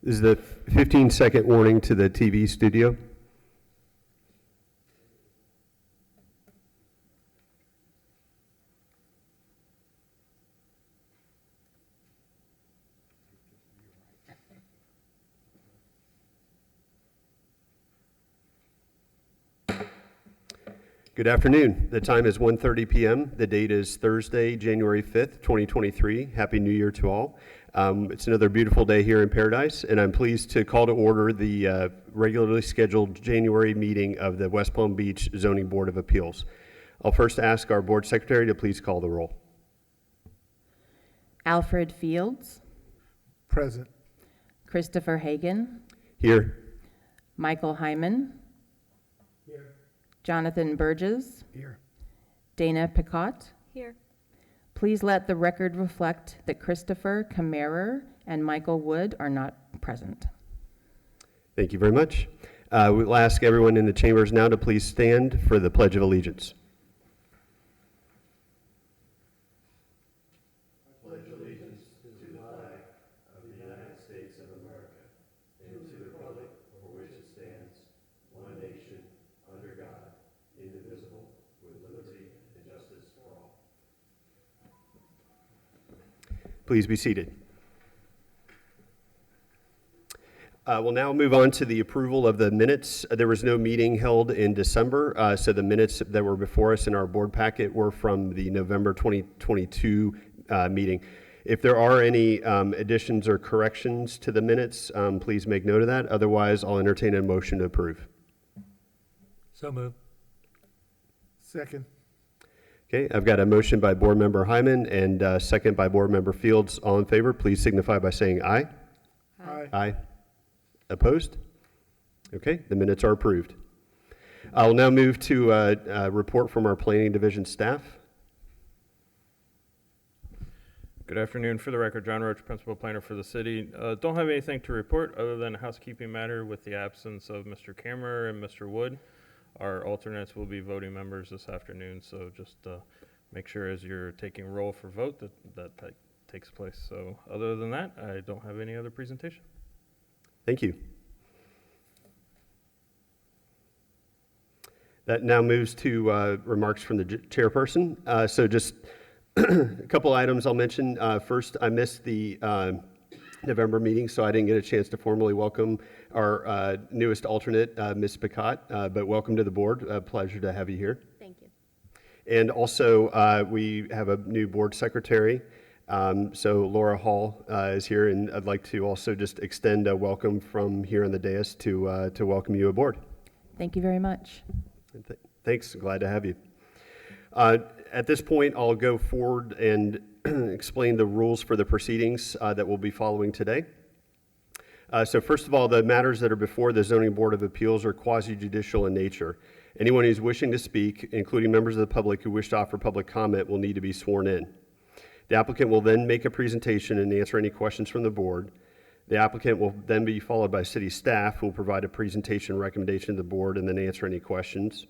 This is the 15-second warning to the TV studio. Good afternoon. The time is 1:30 p.m. The date is Thursday, January 5th, 2023. Happy New Year to all. It's another beautiful day here in Paradise, and I'm pleased to call to order the regularly scheduled January meeting of the West Palm Beach Zoning Board of Appeals. I'll first ask our board secretary to please call the roll. Alfred Fields. Present. Christopher Hagan. Here. Michael Hyman. Here. Jonathan Burgess. Here. Dana Picott. Here. Please let the record reflect that Christopher Kammerer and Michael Wood are not present. Thank you very much. We'll ask everyone in the chambers now to please stand for the Pledge of Allegiance. I pledge allegiance to the flag of the United States of America and to the republic for which it stands, one nation, under God, indivisible, with liberty and justice for all. Please be seated. We'll now move on to the approval of the minutes. There was no meeting held in December, so the minutes that were before us in our board packet were from the November 2022 meeting. If there are any additions or corrections to the minutes, please make note of that. Otherwise, I'll entertain a motion to approve. So moved. Second. Okay, I've got a motion by Board Member Hyman and a second by Board Member Fields. All in favor, please signify by saying aye. Aye. Aye. Opposed? Okay, the minutes are approved. I will now move to a report from our Planning Division staff. Good afternoon. For the record, John Roach, Principal Planner for the city. Don't have anything to report other than a housekeeping matter with the absence of Mr. Kammerer and Mr. Wood. Our alternates will be voting members this afternoon, so just make sure as you're taking roll for vote that takes place. So other than that, I don't have any other presentation. Thank you. That now moves to remarks from the chairperson. So just a couple items I'll mention. First, I missed the November meeting, so I didn't get a chance to formally welcome our newest alternate, Ms. Picott, but welcome to the board. A pleasure to have you here. Thank you. And also, we have a new board secretary. So Laura Hall is here, and I'd like to also just extend a welcome from here on the dais to welcome you aboard. Thank you very much. Thanks, glad to have you. At this point, I'll go forward and explain the rules for the proceedings that we'll be following today. So first of all, the matters that are before the Zoning Board of Appeals are quasi-judicial in nature. Anyone who's wishing to speak, including members of the public who wish to offer public comment, will need to be sworn in. The applicant will then make a presentation and answer any questions from the board. The applicant will then be followed by city staff who will provide a presentation recommendation to the board and then answer any questions.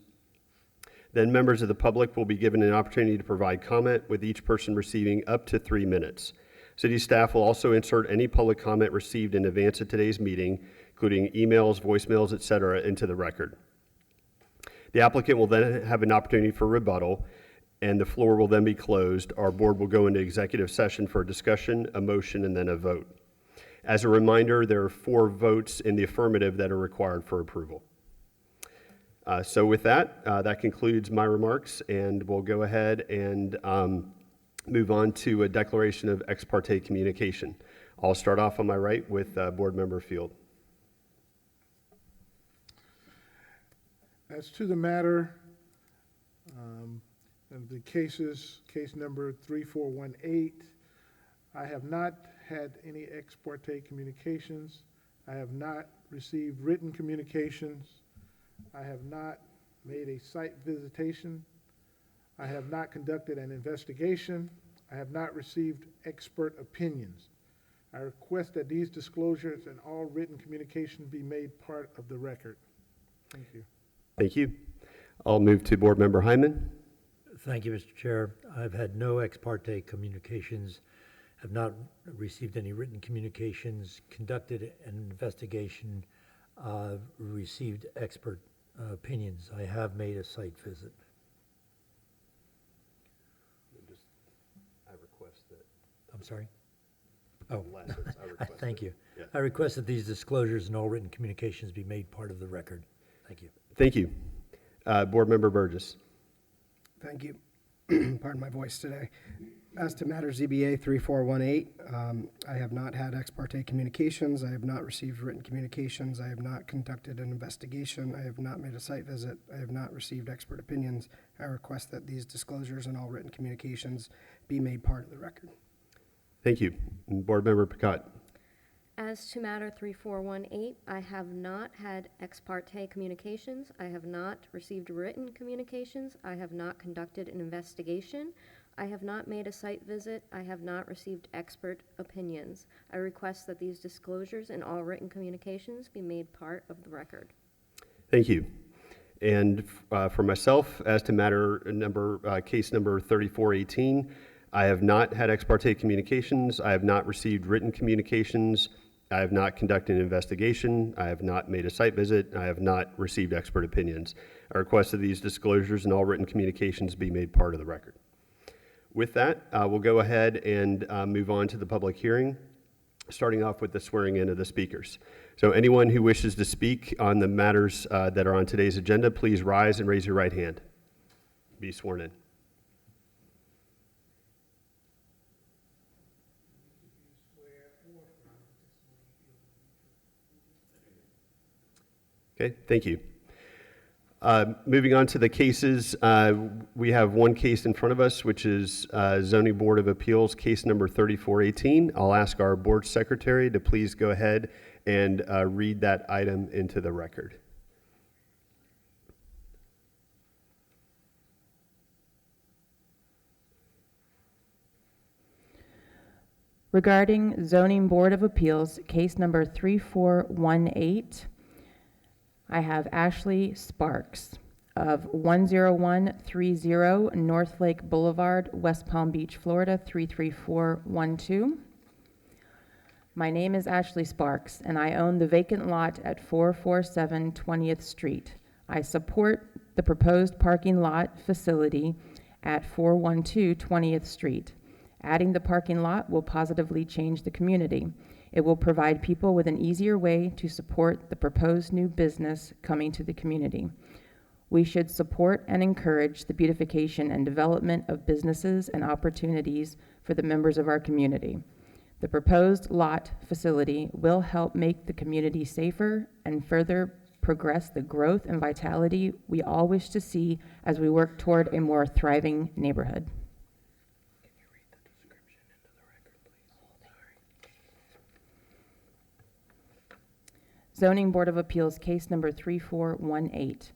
Then members of the public will be given an opportunity to provide comment, with each person receiving up to 3 minutes. City staff will also insert any public comment received in advance of today's meeting, including emails, voicemails, etc., into the record. The applicant will then have an opportunity for rebuttal, and the floor will then be closed. Our board will go into executive session for a discussion, a motion, and then a vote. As a reminder, there are 4 votes in the affirmative that are required for approval. So with that, that concludes my remarks, and we'll go ahead and move on to a declaration of ex parte communication. I'll start off on my right with Board Member Field. As to the matter of the case number 3418, I have not had any ex parte communications. I have not received written communications. I have not made a site visitation. I have not conducted an investigation. I have not received expert opinions. I request that these disclosures and all written communication be made part of the record. Thank you. Thank you. I'll move to Board Member Hyman. Thank you, Mr. Chair. I've had no ex parte communications, have not received any written communications, conducted an investigation, received expert opinions. I have made a site visit. I request that. I'm sorry? Oh, Last sentence, I request thank that. you. Yeah. I request that these disclosures and all written communications be made part of the record. Thank you. Thank you. Board Member Burgess. Thank you. Pardon my voice today. As to matter ZBA 3418, I have not had ex parte communications. I have not received written communications. I have not conducted an investigation. I have not made a site visit. I have not received expert opinions. I request that these disclosures and all written communications be made part of the record. Thank you. And Board Member Picard. As to matter 3418, I have not had ex parte communications. I have not received written communications. I have not conducted an investigation. I have not made a site visit. I have not received expert opinions. I request that these disclosures and all written communications be made part of the record. Thank you. And for myself, as to matter case number 3418, I have not had ex parte communications. I have not received written communications. I have not conducted an investigation. I have not made a site visit. I have not received expert opinions. I request that these disclosures and all written communications be made part of the record. With that, we'll go ahead and move on to the public hearing, starting off with the swearing in of the speakers. So anyone who wishes to speak on the matters that are on today's agenda, please rise and raise your right hand. Be sworn in. Okay, thank you. Moving on to the cases, we have one case in front of us, which is Zoning Board of Appeals, case number 3418. I'll ask our board secretary to please go ahead and read that item into the record. Regarding Zoning Board of Appeals, case number 3418, I have Ashley Sparks of 10130 North Lake Boulevard, West Palm Beach, Florida, 33412. My name is Ashley Sparks, and I own the vacant lot at 447 20th Street. I support the proposed parking lot facility at 412 20th Street. Adding the parking lot will positively change the community. It will provide people with an easier way to support the proposed new business coming to the community. We should support and encourage the beautification and development of businesses and opportunities for the members of our community. The proposed lot facility will help make the community safer and further progress the growth and vitality we all wish to see as we work toward a more thriving neighborhood. Zoning Board of Appeals, case number 3418.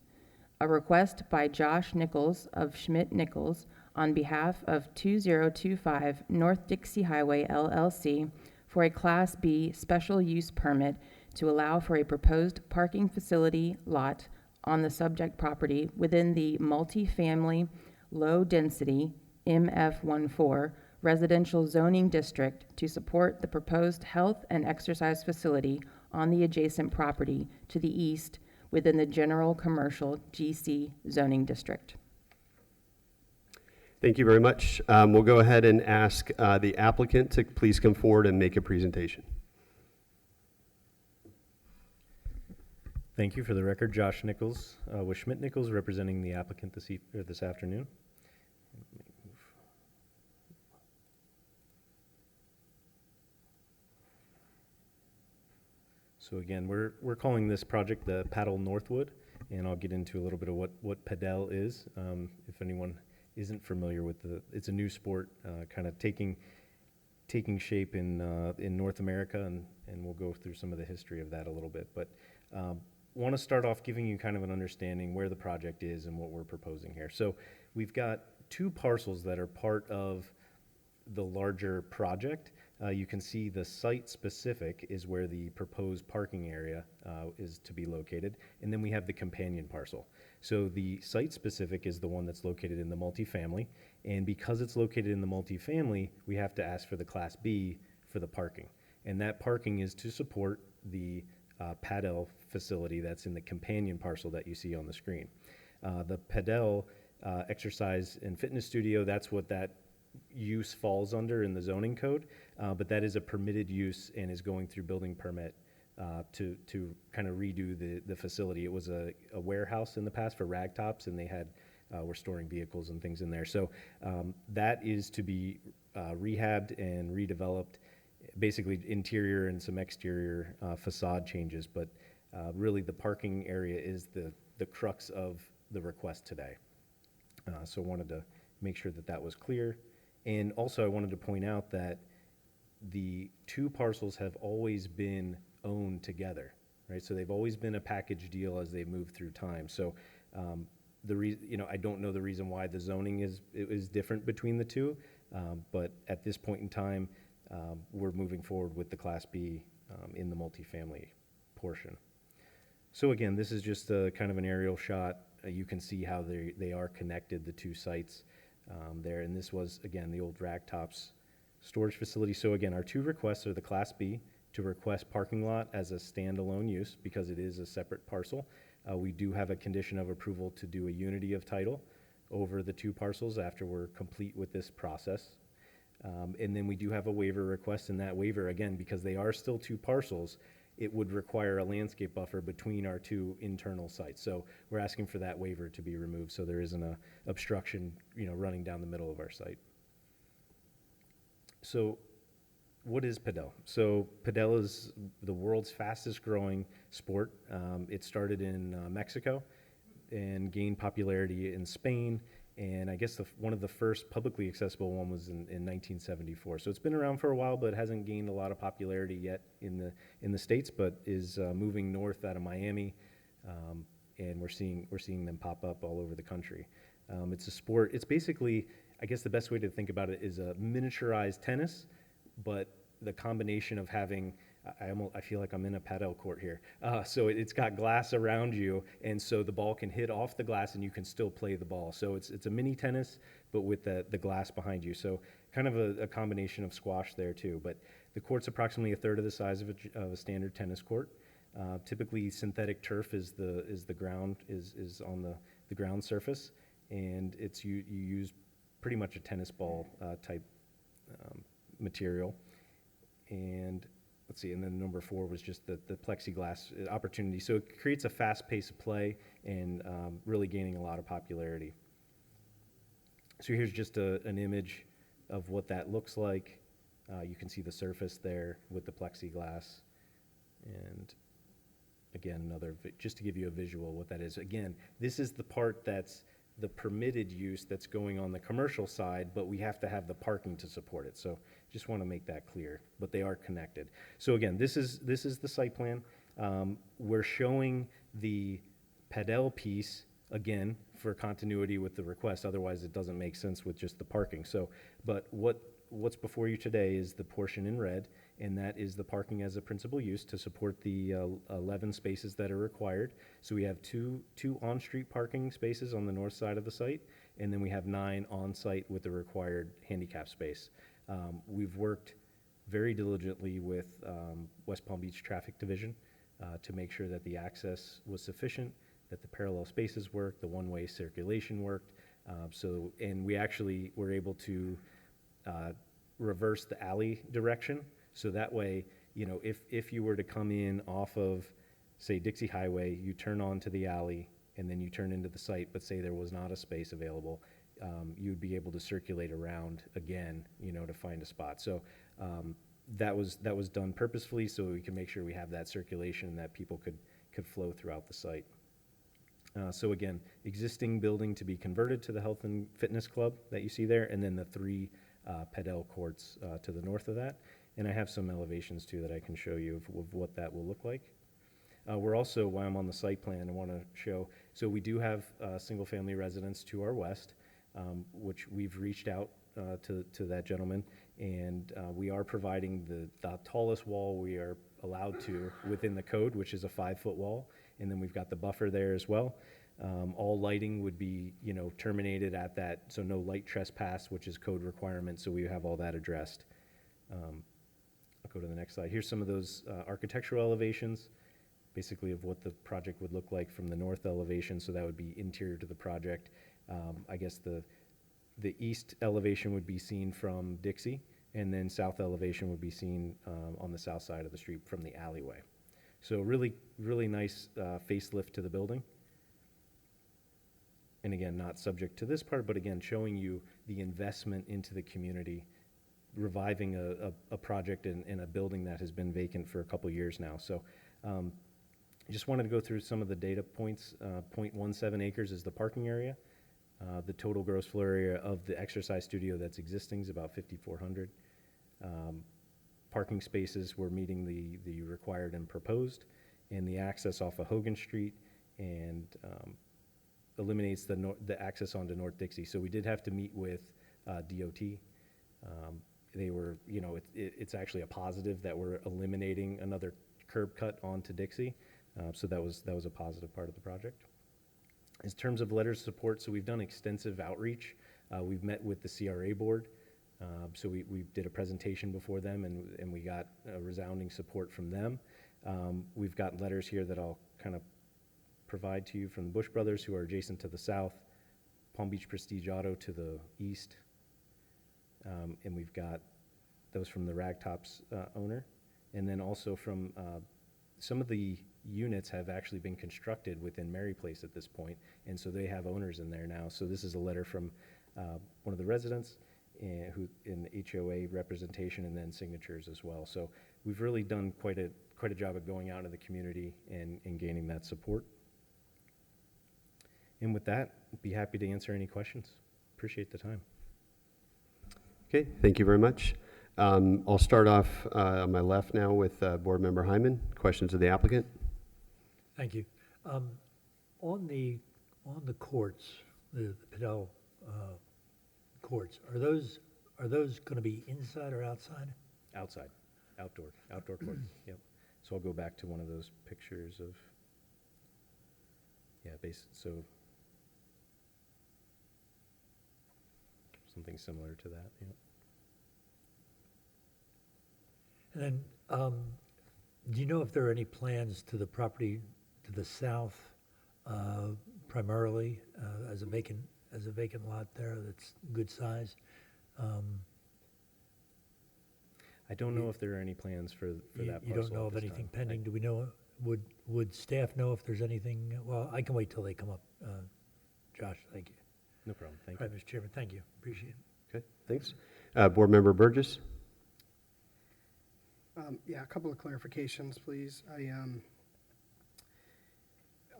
A request by Josh Nichols of Schmidt Nichols on behalf of 2025 North Dixie Highway LLC for a Class B special use permit to allow for a proposed parking facility lot on the subject property within the multifamily low-density MF14 residential zoning district to support the proposed health and exercise facility on the adjacent property to the east within the general commercial GC zoning district. Thank you very much. We'll go ahead and ask the applicant to please come forward and make a presentation. Thank you. For the record, Josh Nichols with Schmidt Nichols, representing the applicant this afternoon. So again, we're calling this project the Paddle Northwood, and I'll get into a little bit of what paddle is. If anyone isn't familiar with it's a new sport, kind of taking shape in North America, and we'll go through some of the history of that a little bit. But want to start off giving you kind of an understanding where the project is and what we're proposing here. So we've got two parcels that are part of the larger project. you can see the site-specific is where the proposed parking area is to be located, and then we have the companion parcel. So the site-specific is the one that's located in the multifamily, and because it's located in the multifamily, we have to ask for the Class B for the parking. And that parking is to support the Padel facility that's in the companion parcel that you see on the screen. The Padel exercise and fitness studio, that's what that use falls under in the zoning code, but that is a permitted use and is going through building permit to kind of redo the facility. It was a warehouse in the past for rag tops, and they had were storing vehicles and things in there. So that is to be rehabbed and redeveloped, basically interior and some exterior facade changes, but really the parking area is the crux of the request today. So wanted to make sure that that was clear. And also I wanted to point out that the two parcels have always been owned together, right? So they've always been a package deal as they move through time. So I don't know the reason why the zoning is different between the two, but at this point in time, we're moving forward with the Class B in the multifamily portion. So again, this is just a kind of an aerial shot. You can see how they are connected, the two sites there. And this was, again, the old Rag Tops storage facility. So again, our two requests are the Class B to request parking lot as a standalone use because it is a separate parcel. We do have a condition of approval to do a unity of title over the two parcels after we're complete with this process. And then we do have a waiver request, and that waiver, again, because they are still two parcels, it would require a landscape buffer between our two internal sites. So we're asking for that waiver to be removed so there isn't a obstruction, running down the middle of our site. So what is Padel? So Padel is the world's fastest growing sport. It started in Mexico and gained popularity in Spain. And I guess one of the first publicly accessible one was in 1974. So it's been around for a while, but hasn't gained a lot of popularity yet in the States, but is moving north out of Miami, and we're seeing them pop up all over the country. It's a sport. It's basically, I guess the best way to think about it is a miniaturized tennis, but the combination of having, I feel like I'm in a padel court here. So it's got glass around you, and so the ball can hit off the glass and you can still play the ball. So it's a mini tennis, but with the glass behind you. So kind of a combination of squash there too. But the court's approximately a third of the size of a standard tennis court. Typically synthetic turf is the ground, is on the ground surface, and you use pretty much a tennis ball type material. And let's see, and then number 4 was just the plexiglass opportunity. So it creates a fast pace of play and really gaining a lot of popularity. So here's just an image of what that looks like. You can see the surface there with the plexiglass. And again, just to give you a visual what that is. Again, this is the part that's the permitted use that's going on the commercial side, but we have to have the parking to support it. So just want to make that clear, but they are connected. So again, this is the site plan. We're showing the Padel piece, again, for continuity with the request. Otherwise, it doesn't make sense with just the parking. So, but what's before you today is the portion in red, and that is the parking as a principal use to support the 11 spaces that are required. So we have two on-street parking spaces on the north side of the site, and then we have 9 on-site with the required handicap space. We've worked very diligently with West Palm Beach Traffic Division to make sure that the access was sufficient, that the parallel spaces worked, the one-way circulation worked. And we actually were able to reverse the alley direction. So that way, if you were to come in off of, say, Dixie Highway, you turn onto the alley and then you turn into the site, but say there was not a space available, you'd be able to circulate around again, to find a spot. So that was done purposefully so we can make sure we have that circulation and that people could flow throughout the site. So again, existing building to be converted to the Health and Fitness Club that you see there, and then the 3 Padel courts to the north of that. And I have some elevations too that I can show you of what that will look like. We're also, while I'm on the site plan, I want to show, so we do have single-family residence to our west, which we've reached out to that gentleman, And we are providing the tallest wall we are allowed to within the code, which is a 5-foot wall. And then we've got the buffer there as well. All lighting would be, terminated at that, so no light trespass, which is code requirement, so we have all that addressed. I'll go to the next slide. Here's some of those architectural elevations, basically of what the project would look like from the north elevation, so that would be interior to the project. I guess the east elevation would be seen from Dixie, and then south elevation would be seen on the south side of the street from the alleyway. So really, really nice facelift to the building. And again, not subject to this part, but again, showing you the investment into the community, reviving a project in a building that has been vacant for a couple years now. So I just wanted to go through some of the data points. 0.17 acres is the parking area. The total gross floor area of the exercise studio that's existing is about 5,400. Parking spaces, we're meeting the required and proposed, and the access off of Hogan Street, and eliminates the access onto North Dixie. So we did have to meet with DOT. They were, it's actually a positive that we're eliminating another curb cut onto Dixie. So that was a positive part of the project. In terms of letters of support, so we've done extensive outreach. We've met with the CRA board. So we did a presentation before them, and we got resounding support from them. We've got letters here that I'll kind of provide to you from the Bush Brothers, who are adjacent to the south, Palm Beach Prestige Auto to the east, and we've got those from the Ragtops owner, and then also from some of the units have actually been constructed within Mary Place at this point, and so they have owners in there now. So this is a letter from one of the residents who in the HOA representation, and then signatures as well. So we've really done quite a job of going out into the community and gaining that support. And with that, I'd be happy to answer any questions. Appreciate the time. Okay, thank you very much. I'll start off on my left now with Board Member Hyman. Questions of the applicant? Thank you. On the courts, the Padel courts, are those going to be inside or outside? Outside, outdoor courts, yep. So I'll go back to one of those pictures of, so something similar to that, yeah. And then, do you know if there are any plans to the property to the south, primarily as a vacant lot there that's good size? I don't know if there are any plans for that parcel. You don't know at of this anything time. pending? Do we know, would staff know if there's anything? Well, I can wait till they come up. Josh, thank you. No problem, thank All you. right, Mr. Chairman, thank you. Appreciate it. Okay, thanks. Board Member Burgess? Yeah, a couple of clarifications, please.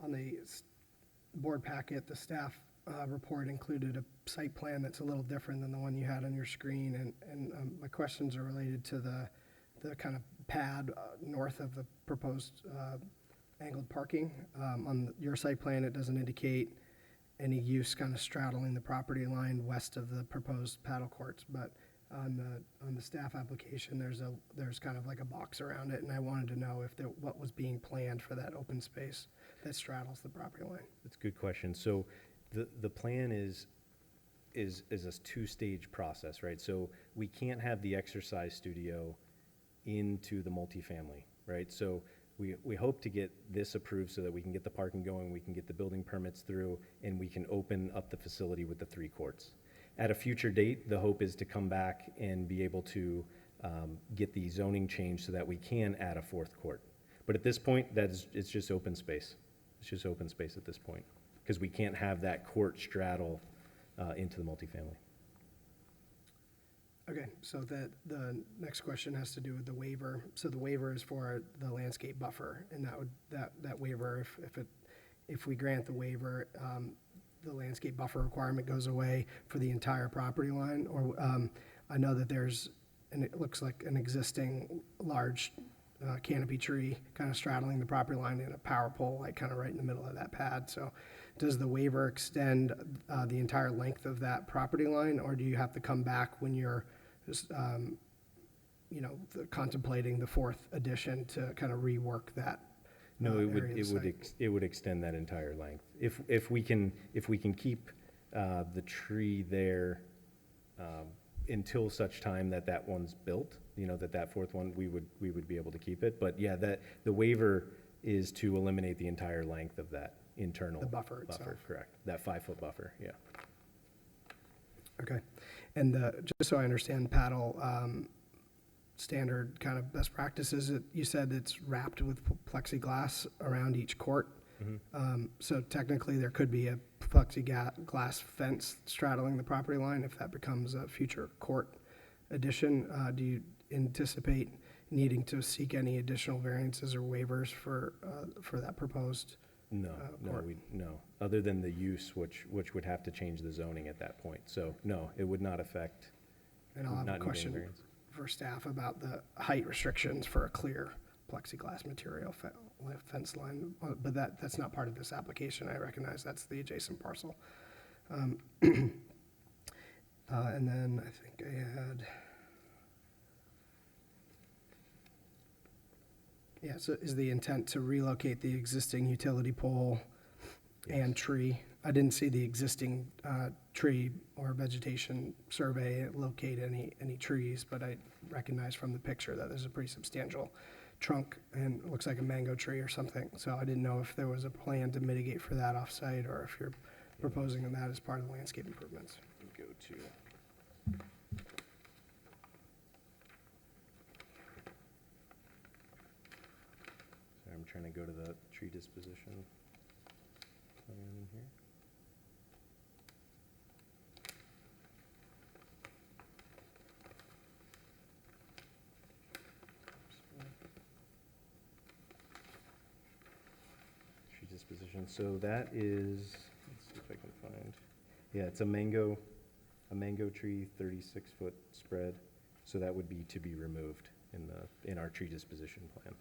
On the board packet, the staff report included a site plan that's a little different than the one you had on your screen, and my questions are related to the kind of pad north of the proposed angled parking. On your site plan, it doesn't indicate any use kind of straddling the property line west of the proposed paddle courts, but on the staff application, there's kind of like a box around it, and I wanted to know what was being planned for that open space that straddles the property line. That's a good question. So the plan is a two-stage process, right? So we can't have the exercise studio into the multifamily, right? So we hope to get this approved so that we can get the parking going, we can get the building permits through, and we can open up the facility with the 3 courts. At a future date, the hope is to come back and be able to get the zoning changed so that we can add a 4th court. But at this point, it's just open space. It's just open space at this point, because we can't have that court straddle into the multifamily. Okay, so the next question has to do with the waiver. So the waiver is for the landscape buffer, and that waiver, if we grant the waiver, the landscape buffer requirement goes away for the entire property line, or I know that and it looks like an existing large canopy tree kind of straddling the property line and a power pole like kind of right in the middle of that pad. So does the waiver extend the entire length of that property line, or do you have to come back when you're just, contemplating the fourth addition to kind of rework that. No, area of the site. it would extend that entire length. If we can keep the tree there until such time that that one's built, that fourth one, we would be able to keep it. But yeah, the waiver is to eliminate the entire length of that internal. The buffer itself. Correct. That 5-foot buffer, yeah. Okay. And just so I understand, paddle, standard kind of best practices, you said it's wrapped with plexiglass around each court. So technically, there could be a plexiglass fence straddling the property line if that becomes a future court addition. Do you anticipate needing to seek any additional variances or waivers for that proposed? No, no. Other than the use, which would have to change the zoning at that point. So no, it would not affect. And I'll have not a need any question variance. for staff about the height restrictions for a clear plexiglass material fence line, but that's not part of this application. I recognize that's the adjacent parcel. And then I think I had, yeah, so is the intent to relocate the existing utility pole and tree? I didn't see the existing tree or vegetation survey locate any trees, but I recognize from the picture that there's a pretty substantial trunk and it looks like a mango tree or something. So I didn't know if there was a plan to mitigate for that offsite or if you're proposing that as part of the landscape improvements. Go to. Sorry, I'm trying to go to the tree disposition plan in here. Tree disposition, so that is, let's see if I can find, yeah, it's a mango tree, 36-foot spread, so that would be to be removed in our tree disposition plan.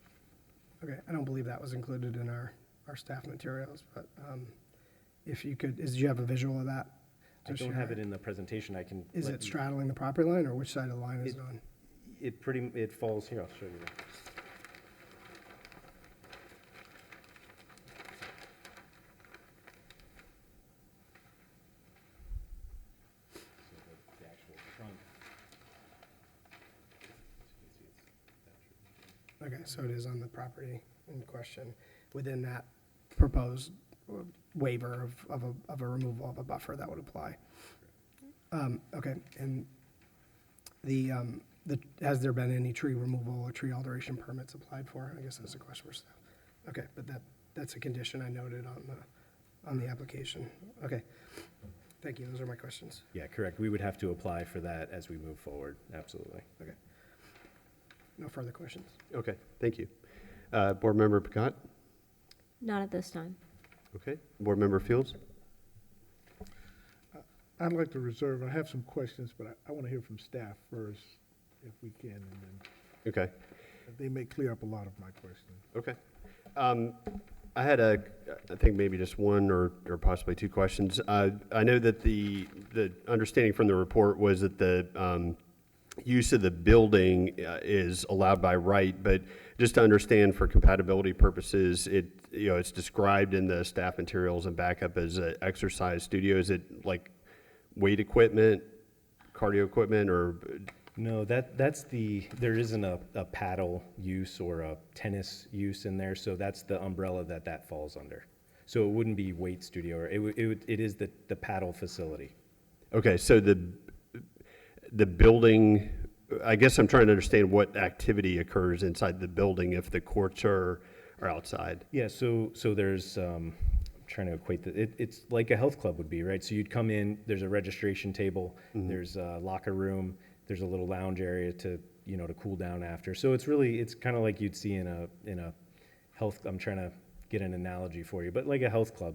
Okay, I don't believe that was included in our staff materials, but if you could, do you have a visual of that? I don't have it in the presentation, I can. Is let it you- straddling the property line, or which side of the line is it on? It falls, here, I'll show you. So the actual trunk. Okay, so it is on the property in question, within that proposed waiver of a removal of a buffer that would apply. Okay, and has there been any tree removal or tree alteration permits applied for? I guess that's a question for staff. Okay, but that's a condition I noted on the application. Okay, thank you, those are my questions. Yeah, correct, we would have to apply for that as we move forward, absolutely. Okay. No further questions. Okay, thank you. Board Member Picott? Not at this time. Okay. Board Member Fields? I'd like to reserve, I have some questions, but I want to hear from staff first, if we can, and then Okay. they may clear up a lot of my questions. Okay. I had I think maybe just one or possibly two questions. I know that the understanding from the report was that the use of the building is allowed by right, but just to understand for compatibility purposes, it's described in the staff materials and backup as an exercise studio. Is it like weight equipment, cardio equipment, or? No, there isn't a paddle use or a tennis use in there, so that's the umbrella that falls under. So it wouldn't be weight studio, it is the paddle facility. Okay, so the building, I guess I'm trying to understand what activity occurs inside the building if the courts are outside. Yeah, so there's, I'm trying to equate it's like a health club would be, right? So you'd come in, there's a registration table, there's a locker room, there's a little lounge area to cool down after. So it's kind of like you'd see in a health, I'm trying to get an analogy for you, but like a health club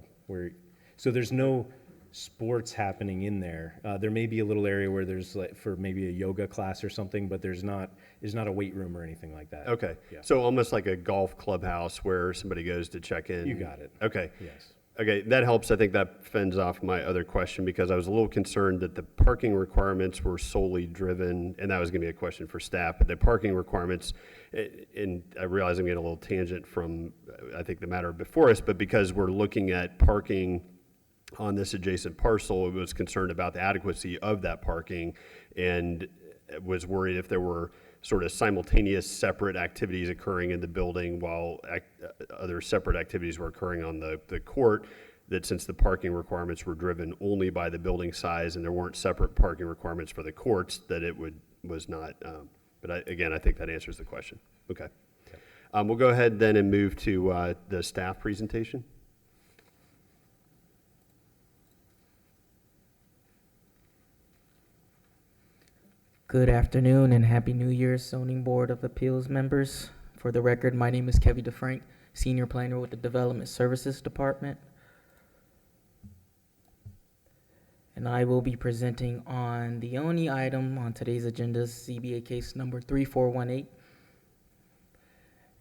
so there's no sports happening in there. There may be a little area where there's like for maybe a yoga class or something, but there's not a weight room or anything like that. Okay, Yeah. so almost like a golf clubhouse where somebody goes to check in. You got it. Okay. Yes. Okay, that helps. I think that fends off my other question because I was a little concerned that the parking requirements were solely driven, and that was going to be a question for staff, but the parking requirements, and I realize I'm getting a little tangent from, I think, the matter before us, but because we're looking at parking on this adjacent parcel, I was concerned about the adequacy of that parking and was worried if there were sort of simultaneous separate activities occurring in the building while other separate activities were occurring on the court, that since the parking requirements were driven only by the building size and there weren't separate parking requirements for the courts, that it was not, again, I think that answers the question. Okay. We'll go ahead then and move to the staff presentation. Good afternoon and Happy New Year, Zoning Board of Appeals members. For the record, my name is Kevin DeFrank, Senior Planner with the Development Services Department. And I will be presenting on the only item on today's agenda, ZBA case number 3418.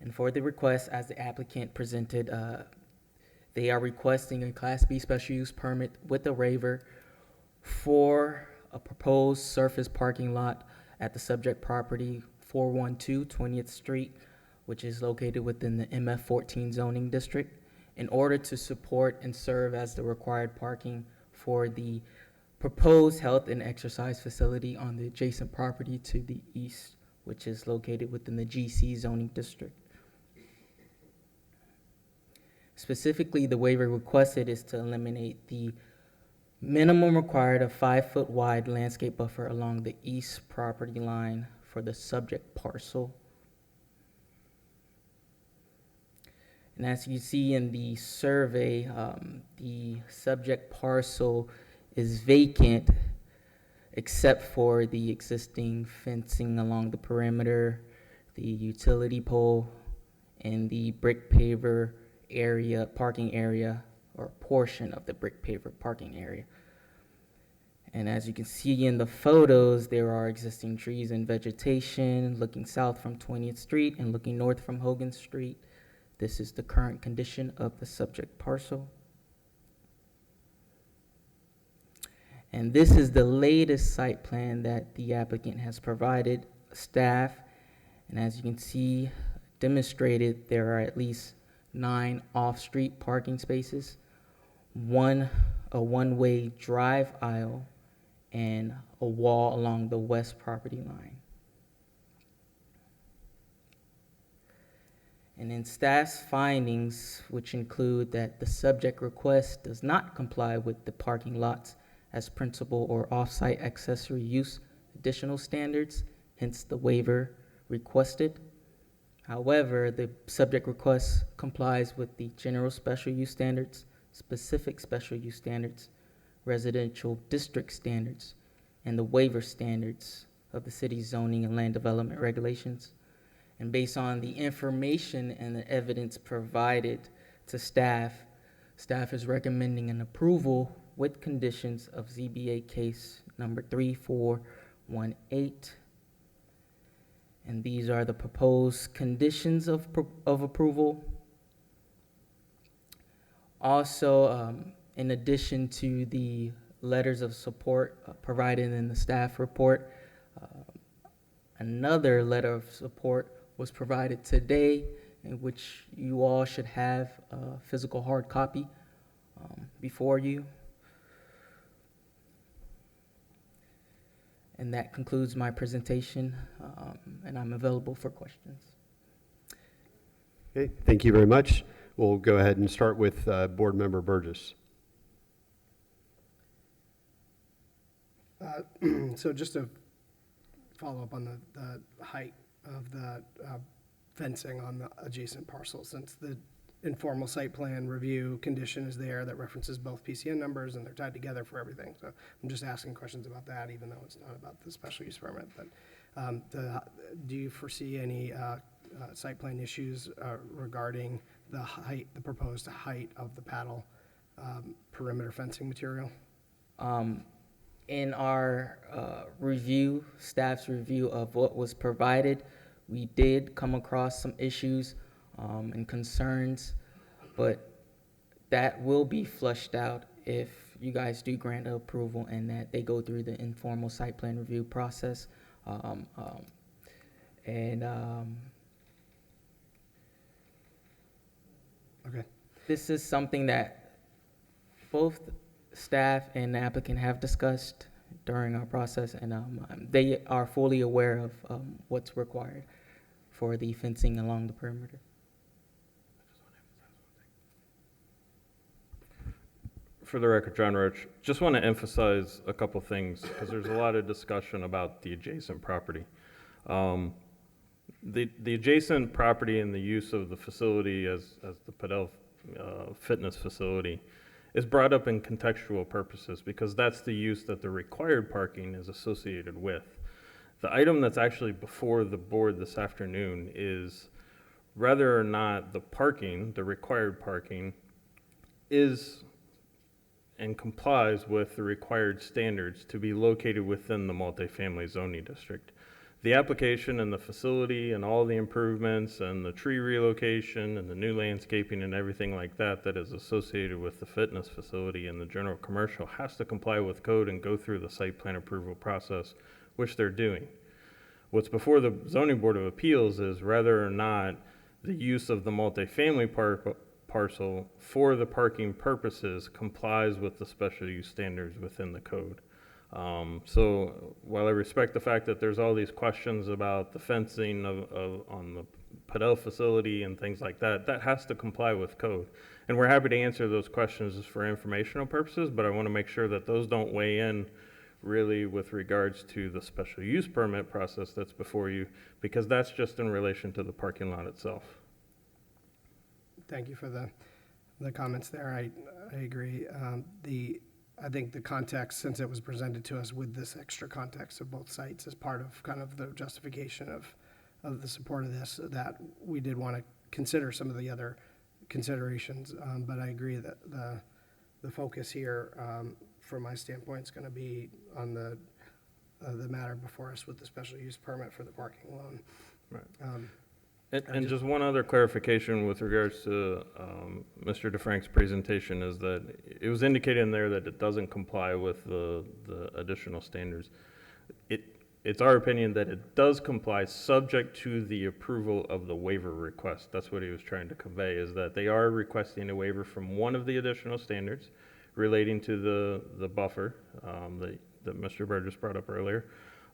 And for the request, as the applicant presented, they are requesting a Class B special use permit with a waiver for a proposed surface parking lot at the subject property 412 20th Street, which is located within the MF14 zoning district, in order to support and serve as the required parking for the proposed health and exercise facility on the adjacent property to the east, which is located within the GC zoning district. Specifically, the waiver requested is to eliminate the minimum required of 5-foot wide landscape buffer along the east property line for the subject parcel. And as you see in the survey, the subject parcel is vacant except for the existing fencing along the perimeter, the utility pole, and the brick paver area, parking area, or portion of the brick paver parking area. And as you can see in the photos, there are existing trees and vegetation looking south from 20th Street and looking north from Hogan Street. This is the current condition of the subject parcel. And this is the latest site plan that the applicant has provided staff. And as you can see demonstrated, there are at least 9 off-street parking spaces, a one-way drive aisle, and a wall along the west property line. And in staff's findings, which include that the subject request does not comply with the parking lots as principal or off-site accessory use additional standards, hence the waiver requested. However, the subject request complies with the general special use standards, specific special use standards, residential district standards, and the waiver standards of the city's zoning and land development regulations. And based on the information and the evidence provided to staff is recommending an approval with conditions of ZBA case number 3418. And these are the proposed conditions of approval. Also, in addition to the letters of support provided in the staff report, another letter of support was provided today, in which you all should have a physical hard copy before you. And that concludes my presentation, and I'm available for questions. Okay, thank you very much. We'll go ahead and start with Board Member Burgess. So just to follow up on the height of the fencing on the adjacent parcel, since the informal site plan review condition is there that references both PCN numbers and they're tied together for everything. So I'm just asking questions about that, even though it's not about the special use permit. But do you foresee any site plan issues regarding the height, the proposed height of the paddle perimeter fencing material? In our review, staff's review of what was provided, we did come across some issues and concerns, but that will be flushed out if you guys do grant approval and that they go through the informal site plan review process. Um, um, and Okay. This is something that both staff and the applicant have discussed during our process, and they are fully aware of what's required for the fencing along the perimeter. For the record, John Roach, just want to emphasize a couple things because there's a lot of discussion about the adjacent property. The adjacent property and the use of the facility as the Padel fitness facility is brought up in contextual purposes because that's the use that the required parking is associated with. The item that's actually before the board this afternoon is whether or not the parking, the required parking, is and complies with the required standards to be located within the multifamily zoning district. The application and the facility and all the improvements and the tree relocation and the new landscaping and everything like that that is associated with the fitness facility and the general commercial has to comply with code and go through the site plan approval process, which they're doing. What's before the Zoning Board of Appeals is whether or not the use of the multifamily parcel for the parking purposes complies with the special use standards within the code. So while I respect the fact that there's all these questions about the fencing on the Padel facility and things like that, that has to comply with code. And we're happy to answer those questions for informational purposes, but I want to make sure that those don't weigh in really with regards to the special use permit process that's before you, because that's just in relation to the parking lot itself. Thank you for the comments there. I agree. I think the context, since it was presented to us with this extra context of both sites as part of kind of the justification of the support of this, that we did want to consider some of the other considerations. But I agree that the focus here, from my standpoint, is going to be on the matter before us with the special use permit for the parking loan. Right. And just one other clarification with regards to Mr. DeFrank's presentation is that it was indicated in there that it doesn't comply with the additional standards. It's our opinion that it does comply subject to the approval of the waiver request. That's what he was trying to convey, is that they are requesting a waiver from one of the additional standards relating to the buffer that Mr. Burgess brought up earlier.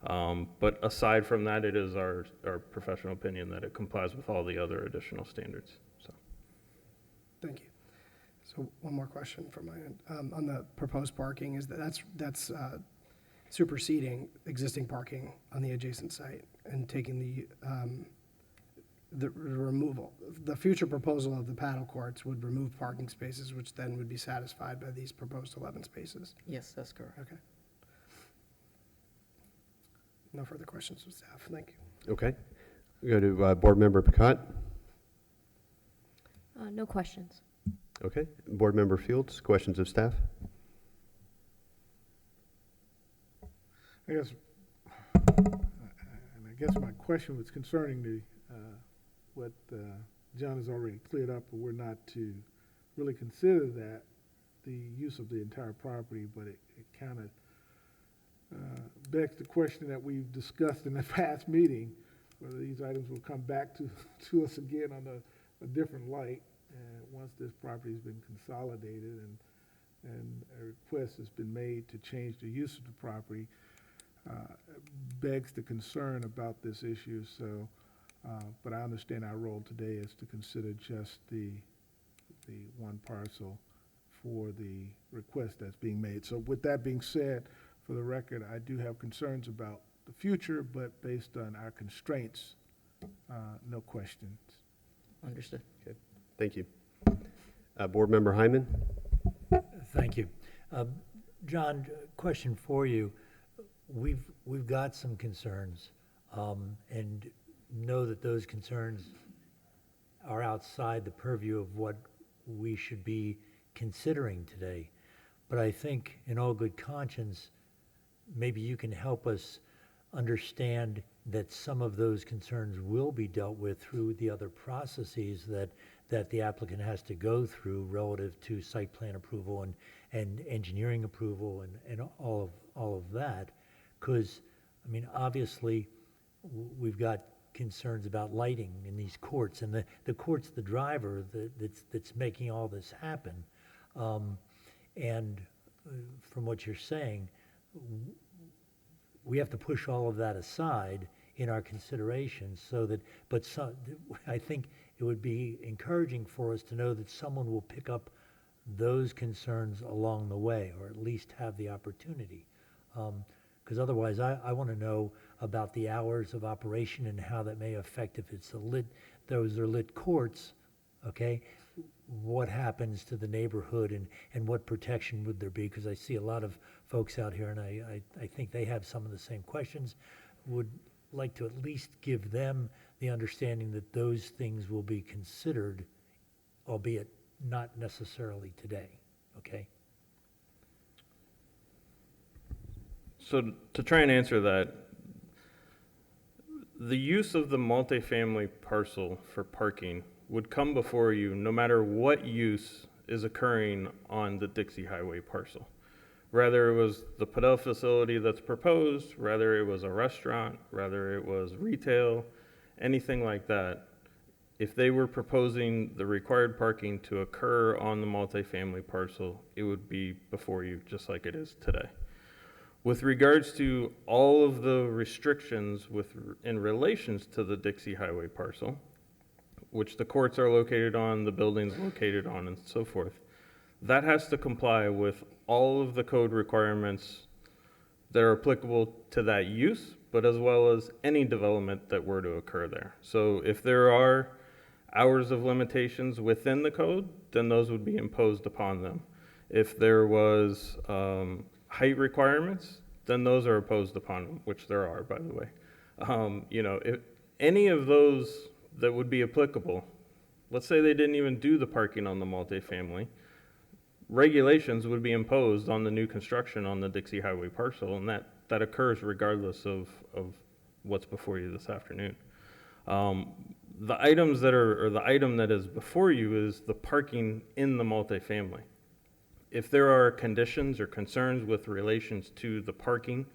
But aside from that, it is our professional opinion that it complies with all the other additional standards. So, Thank you. So one more question from my end. On the proposed parking, is that's superseding existing parking on the adjacent site and taking the removal. The future proposal of the paddle courts would remove parking spaces, which then would be satisfied by these proposed 11 spaces. Yes, that's correct. Okay. No further questions from staff. Thank you. Okay. We go to Board Member Picott. No questions. Okay. Board Member Fields, questions of staff? I guess my question was concerning what John has already cleared up, but we're not to really consider that the use of the entire property, but it kind of begs the question that we've discussed in the past meeting, whether these items will come back to us again on a different light, once this property has been consolidated and a request has been made to change the use of the property, begs the concern about this issue. So, but I understand our role today is to consider just the one parcel for the request that's being made. So with that being said, for the record, I do have concerns about the future, but based on our constraints, no questions. Understood. Okay. Thank you. Board Member Hyman. Thank you. John, question for you. We've got some concerns, and know that those concerns are outside the purview of what we should be considering today. But I think in all good conscience, maybe you can help us understand that some of those concerns will be dealt with through the other processes that the applicant has to go through relative to site plan approval and engineering approval and all of that. Because, I mean, obviously, we've got concerns about lighting in these courts, and the court's the driver that's making all this happen. And from what you're saying, we have to push all of that aside in our considerations so that, I think it would be encouraging for us to know that someone will pick up those concerns along the way, or at least have the opportunity. Because otherwise, I want to know about the hours of operation and how that may affect if it's those are lit courts, okay? What happens to the neighborhood and what protection would there be? Because I see a lot of folks out here, and I think they have some of the same questions. Would like to at least give them the understanding that those things will be considered, albeit not necessarily today, okay? So to try and answer that, the use of the multifamily parcel for parking would come before you no matter what use is occurring on the Dixie Highway parcel. Whether it was the Padel facility that's proposed, whether it was a restaurant, whether it was retail, anything like that, if they were proposing the required parking to occur on the multifamily parcel, it would be before you just like it is today. With regards to all of the restrictions in relations to the Dixie Highway parcel, which the courts are located on, the building's located on, and so forth, that has to comply with all of the code requirements that are applicable to that use, but as well as any development that were to occur there. So if there are hours of limitations within the code, then those would be imposed upon them. If there was height requirements, then those are imposed upon them, which there are, by the way. If any of those that would be applicable, let's say they didn't even do the parking on the multifamily, regulations would be imposed on the new construction on the Dixie Highway parcel, and that occurs regardless of what's before you this afternoon. The items that are, or the item that is before you is the parking in the multifamily. If there are conditions or concerns with relations to the parking,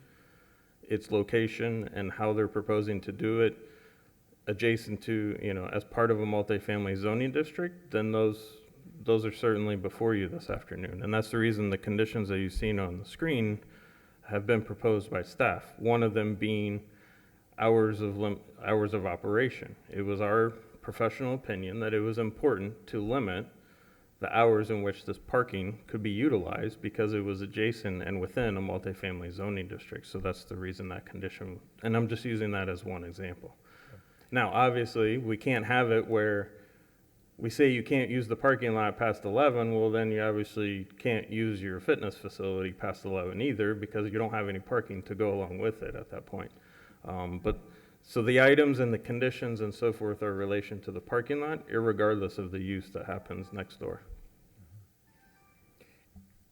its location, and how they're proposing to do it adjacent to, as part of a multifamily zoning district, then those are certainly before you this afternoon. And that's the reason the conditions that you've seen on the screen have been proposed by staff. One of them being hours of operation. It was our professional opinion that it was important to limit the hours in which this parking could be utilized because it was adjacent and within a multifamily zoning district. So that's the reason that condition, and I'm just using that as one example. Now, obviously, we can't have it where we say you can't use the parking lot past 11, well, then you obviously can't use your fitness facility past 11 either because you don't have any parking to go along with it at that point. So the items and the conditions and so forth are in relation to the parking lot, irregardless of the use that happens next door.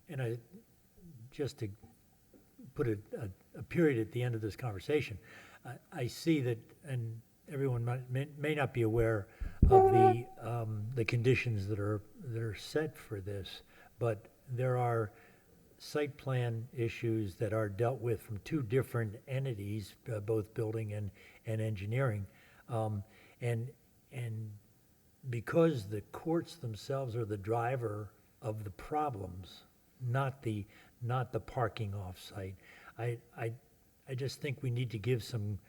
And just to put a period at the end of this conversation, I see that, and everyone may not be aware of the conditions that are set for this, but there are site plan issues that are dealt with from two different entities, both building and engineering, and because the courts themselves are the driver of the problems, not the parking off-site. I just think we need to give some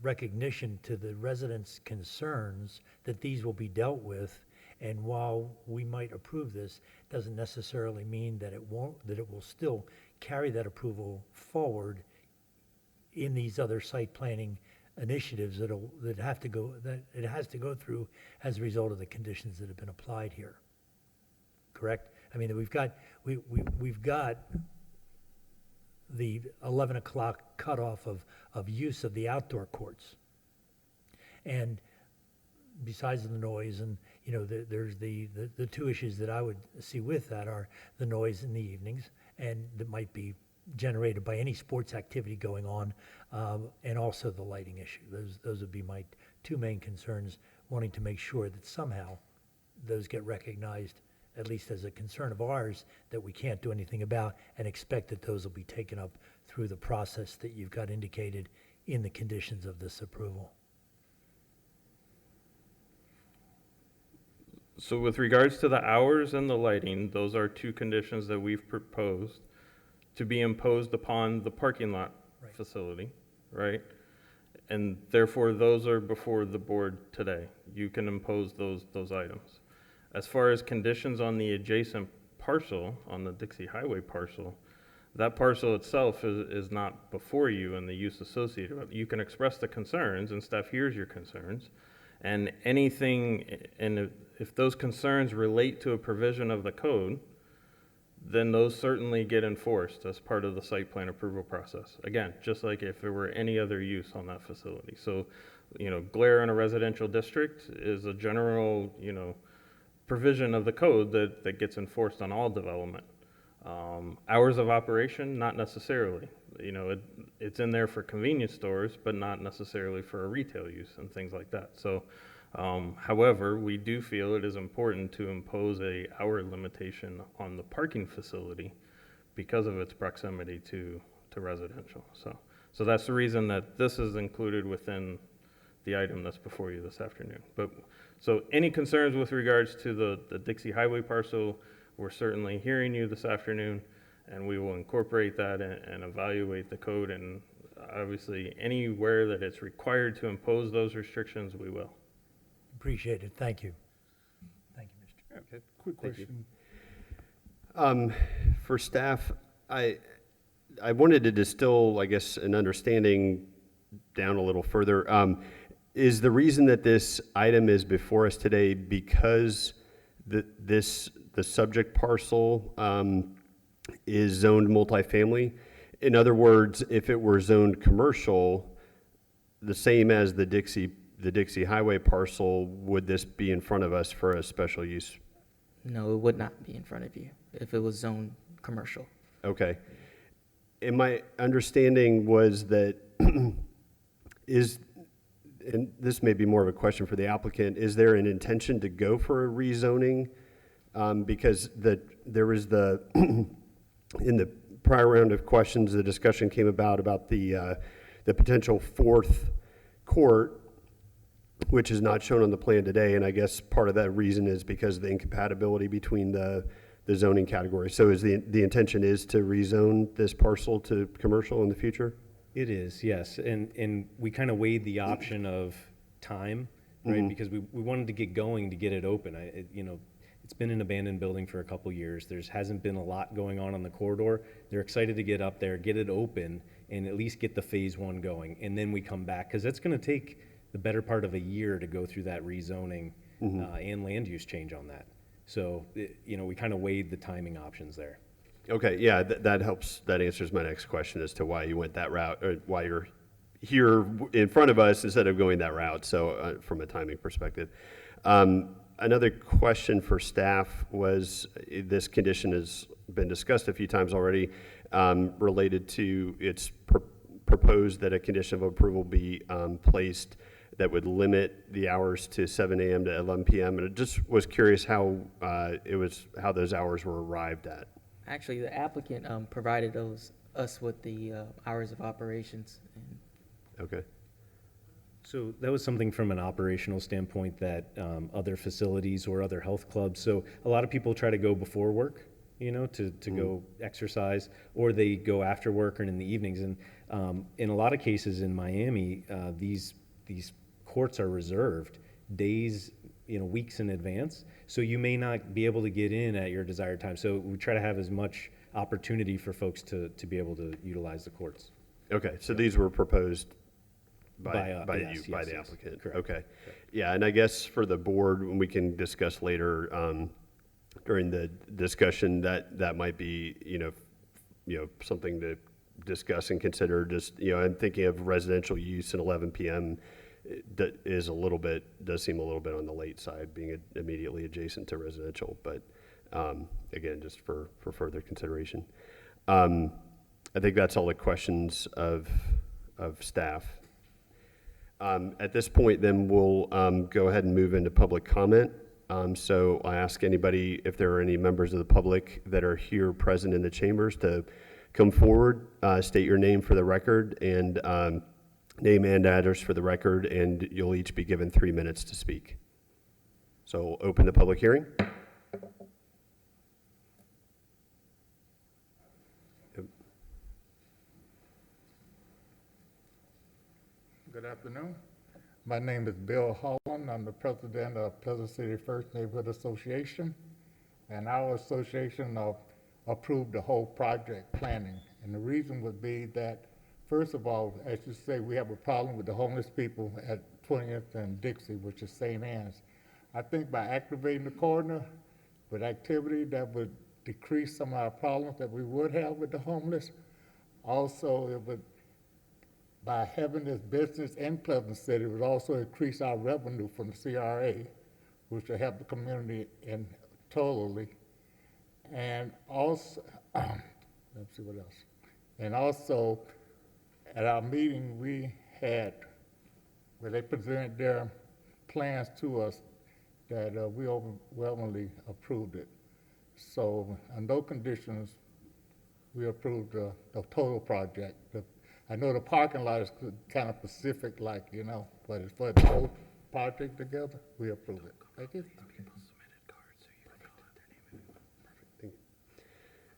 recognition to the residents' concerns that these will be dealt with. And while we might approve this, doesn't necessarily mean that it will still carry that approval forward in these other site planning initiatives that it has to go through as a result of the conditions that have been applied here. Correct? I mean, we've got the 11 o'clock cutoff of use of the outdoor courts. And besides the noise, and there's the two issues that I would see with that are the noise in the evenings, and that might be generated by any sports activity going on, and also the lighting issue. Those would be my two main concerns, wanting to make sure that somehow those get recognized, at least as a concern of ours, that we can't do anything about, and expect that those will be taken up through the process that you've got indicated in the conditions of this approval. So with regards to the hours and the lighting, those are two conditions that we've proposed to be imposed upon the parking lot Right. facility, right? And therefore, those are before the board today. You can impose those items. As far as conditions on the adjacent parcel, on the Dixie Highway parcel, that parcel itself is not before you and the use associated with it. You can express the concerns, and staff hears your concerns, and anything, and if those concerns relate to a provision of the code, then those certainly get enforced as part of the site plan approval process. Again, just like if there were any other use on that facility. So, glare in a residential district is a general, provision of the code that gets enforced on all development. Hours of operation, not necessarily. It's in there for convenience stores, but not necessarily for a retail use and things like that. So, however, we do feel it is important to impose a hour limitation on the parking facility because of its proximity to residential. So that's the reason that this is included within the item that's before you this afternoon. But so any concerns with regards to the Dixie Highway parcel, we're certainly hearing you this afternoon, and we will incorporate that and evaluate the code, and obviously anywhere that it's required to impose those restrictions, we will. Appreciate it. Thank you. Thank you, Mr. Okay. Quick Thank you. question. For staff, I wanted to distill, I guess, an understanding down a little further. Is the reason that this item is before us today because the subject parcel is zoned multifamily? In other words, if it were zoned commercial, the same as the Dixie Highway parcel, would this be in front of us for a special use? No, it would not be in front of you if it was zoned commercial. Okay. And my understanding was that and this may be more of a question for the applicant, is there an intention to go for a rezoning? Because there was in the prior round of questions, the discussion came about the potential fourth court, which is not shown on the plan today, and I guess part of that reason is because of the incompatibility between the zoning categories. So is the intention is to rezone this parcel to commercial in the future? It is, yes, and we kind of weighed the option of time, right? Mhm. Because we wanted to get going to get it open. It's been an abandoned building for a couple years. Hasn't been a lot going on the corridor. They're excited to get up there, get it open, and at least get the phase one going, and then we come back, because that's going to take the better part of a year to go through that rezoning and land use change on that. So, we kind of weighed the timing options there. Okay, yeah, that helps. That answers my next question as to why you went that route, or why you're here in front of us instead of going that route, so from a timing perspective. Another question for staff was, this condition has been discussed a few times already, related to it's proposed that a condition of approval be placed that would limit the hours to 7 a.m. to 11 p.m. And I just was curious how those hours were arrived at. Actually, the applicant provided us with the hours of operations. Okay. So that was something from an operational standpoint that other facilities or other health clubs, so a lot of people try to go before work, to go exercise, or they go after work or in the evenings. And in a lot of cases in Miami, these courts are reserved days, weeks in advance. So you may not be able to get in at your desired time. So we try to have as much opportunity for folks to be able to utilize the courts. Okay, so these were proposed by yes, you, by yes, the yes. applicant? Correct. Okay. Yeah, and I guess for the board, we can discuss later during the discussion that might be, something to discuss and consider. Just, I'm thinking of residential use at 11 p.m. That does seem a little bit on the late side, being immediately adjacent to residential, but again, just for further consideration. I think that's all the questions of staff. At this point, then we'll go ahead and move into public comment. So I ask anybody, if there are any members of the public that are here present in the chambers, to come forward, state your name for the record, and name and address for the record, and you'll each be given 3 minutes to speak. So we'll open the public hearing. Good afternoon. My name is Bill Holland. I'm the president of Pleasant City First Neighborhood Association. And our association approved the whole project planning. And the reason would be that, first of all, as you say, we have a problem with the homeless people at 20th and Dixie, which is St. Anne's. I think by activating the corridor with activity, that would decrease some of our problems that we would have with the homeless. Also, it would, by having this business in Pleasant City, it would also increase our revenue from the CRA, which would help the community in totally. And also, let's see what else. And also, at our meeting, we had, where they presented their plans to us, that we overwhelmingly approved it. So, on those conditions, we approved the total project. I know the parking lot is kind of specific, like, you know, but as for the whole project together, we approve it. Thank you.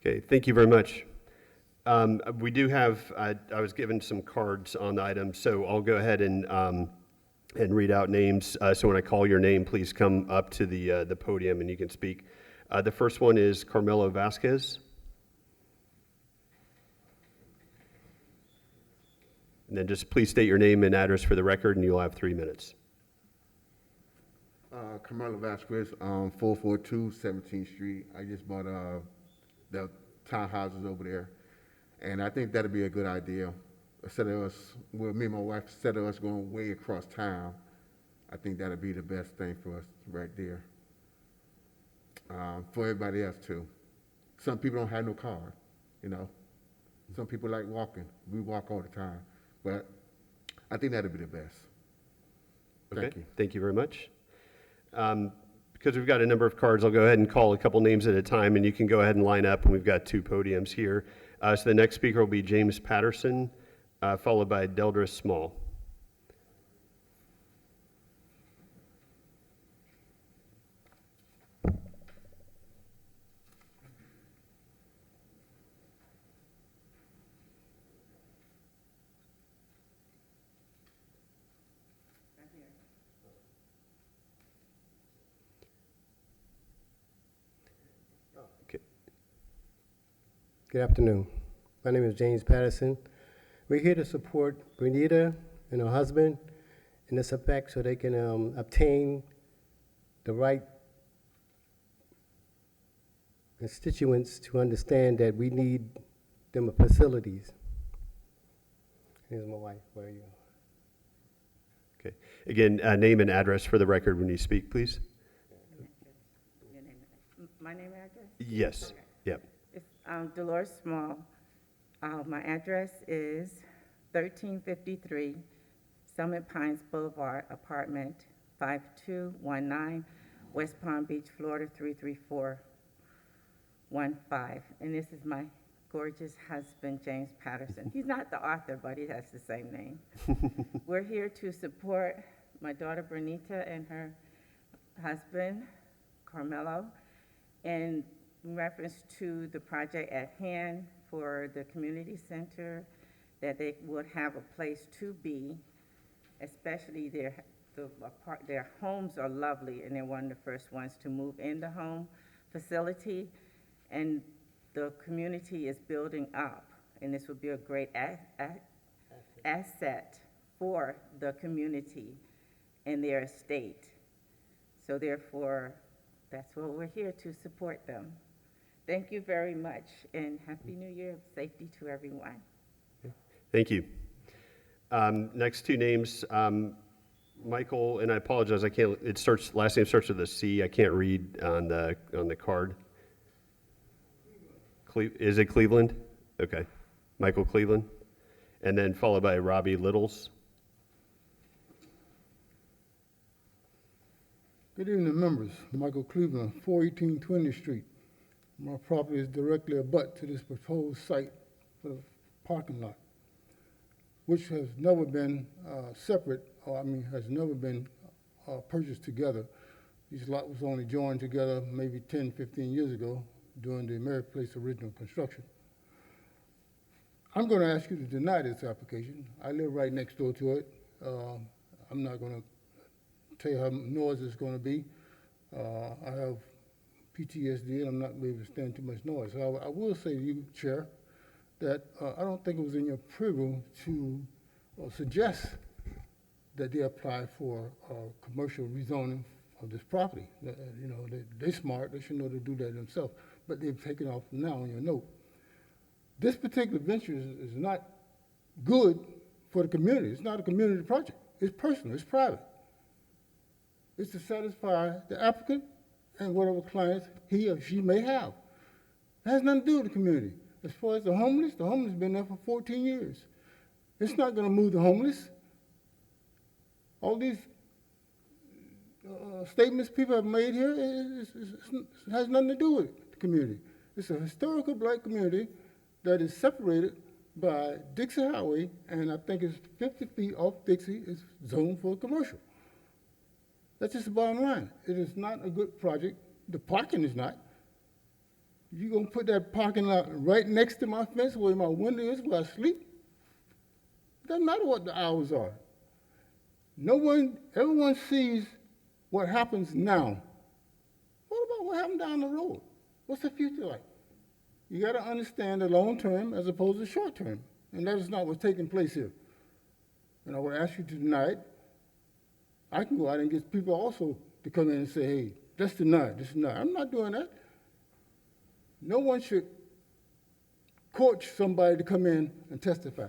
Okay, thank you very much. We do have, I was given some cards on the item, so I'll go ahead and read out names. So when I call your name, please come up to the podium and you can speak. The first one is Carmelo Vasquez. And then just please state your name and address for the record, and you'll have 3 minutes. Carmelo Vasquez, 442 17th Street. I just bought the townhouses over there, and I think that'd be a good idea. Instead of us, well, me and my wife, instead of us going way across town, I think that'd be the best thing for us right there. For everybody else too. Some people don't have no car, you know. Some people like walking. We walk all the time. But I think that'd be the best. Thank you. Thank you very much. Because we've got a number of cards, I'll go ahead and call a couple names at a time, and you can go ahead and line up, and we've got 2 podiums here. So the next speaker will be James Patterson, followed by Deldris Small. Good afternoon. My name is James Patterson. We're here to support Bernita and her husband in this effect so they can obtain the right constituents to understand that we need them facilities. Here's my wife. Where are you? Okay. Again, name and address for the record when you speak, please. My name and address? Yes. Okay. Yep. It's Dolores Small. My address is 1353 Summit Pines Boulevard, apartment 5219, West Palm Beach, Florida 33415. And this is my gorgeous husband, James Patterson. He's not the author, but he has the same name. We're here to support my daughter, Bernita, and her husband, Carmelo, and in reference to the project at hand for the community center, that they would have a place to be, especially their homes are lovely, and they're one of the first ones to move in the home facility, and the community is building up, and this would be a great asset for the community and their estate. So therefore, that's what we're here to support them. Thank you very much, and Happy New Year, safety to everyone. Thank you. Next 2 names, Michael, and I apologize, I can't, it starts, last name starts with a C, I can't read on the card. Is it Cleveland? Okay. Michael Cleveland, and then followed by Robbie Littles. Good evening, members. Michael Cleveland, 418 20th Street. My property is directly abut to this proposed site for the parking lot, which has never been separate, has never been purchased together. These lots was only joined together maybe 10, 15 years ago during the Merritt Place original construction. I'm going to ask you to deny this application. I live right next door to it. I'm not going to tell you how noisy it's going to be. I have PTSD, and I'm not able to stand too much noise. So I will say to you, Chair, that I don't think it was in your purview to suggest that they apply for commercial rezoning of this property. They're smart, they should know to do that themselves, but they've taken off now on your note. This particular venture is not good for the community. It's not a community project. It's personal, it's private. It's to satisfy the applicant and whatever clients he or she may have. It has nothing to do with the community. As far as the homeless been there for 14 years. It's not going to move the homeless. All these statements people have made here has nothing to do with the community. It's a historical black community that is separated by Dixie Highway, and I think it's 50 feet off Dixie is zoned for commercial. That's just the bottom line. It is not a good project. The parking is not. You're going to put that parking lot right next to my fence where my window is, where I sleep? Doesn't matter what the hours are. Everyone sees what happens now. What about what happened down the road? What's the future like? You got to understand the long term as opposed to short term. And that is not what's taking place here. And I would ask you to deny it. I can go out and get people also to come in and say, hey, that's denied, that's denied. I'm not doing that. No one should coach somebody to come in and testify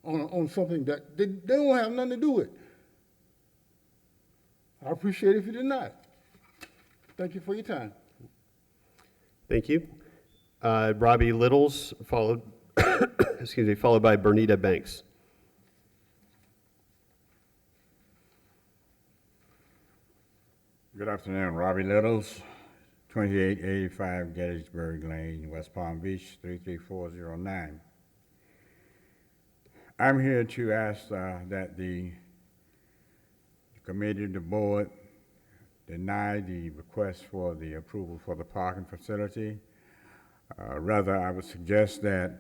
on something that they don't have nothing to do with. I appreciate it if you deny it. Thank you for your time. Thank you. Robbie Littles, followed followed by Bernita Banks. Good afternoon, Robbie Littles, 2885 Gettysburg Lane, West Palm Beach, 33409. I'm here to ask that the committee, the board, deny the request for the approval for the parking facility. Rather, I would suggest that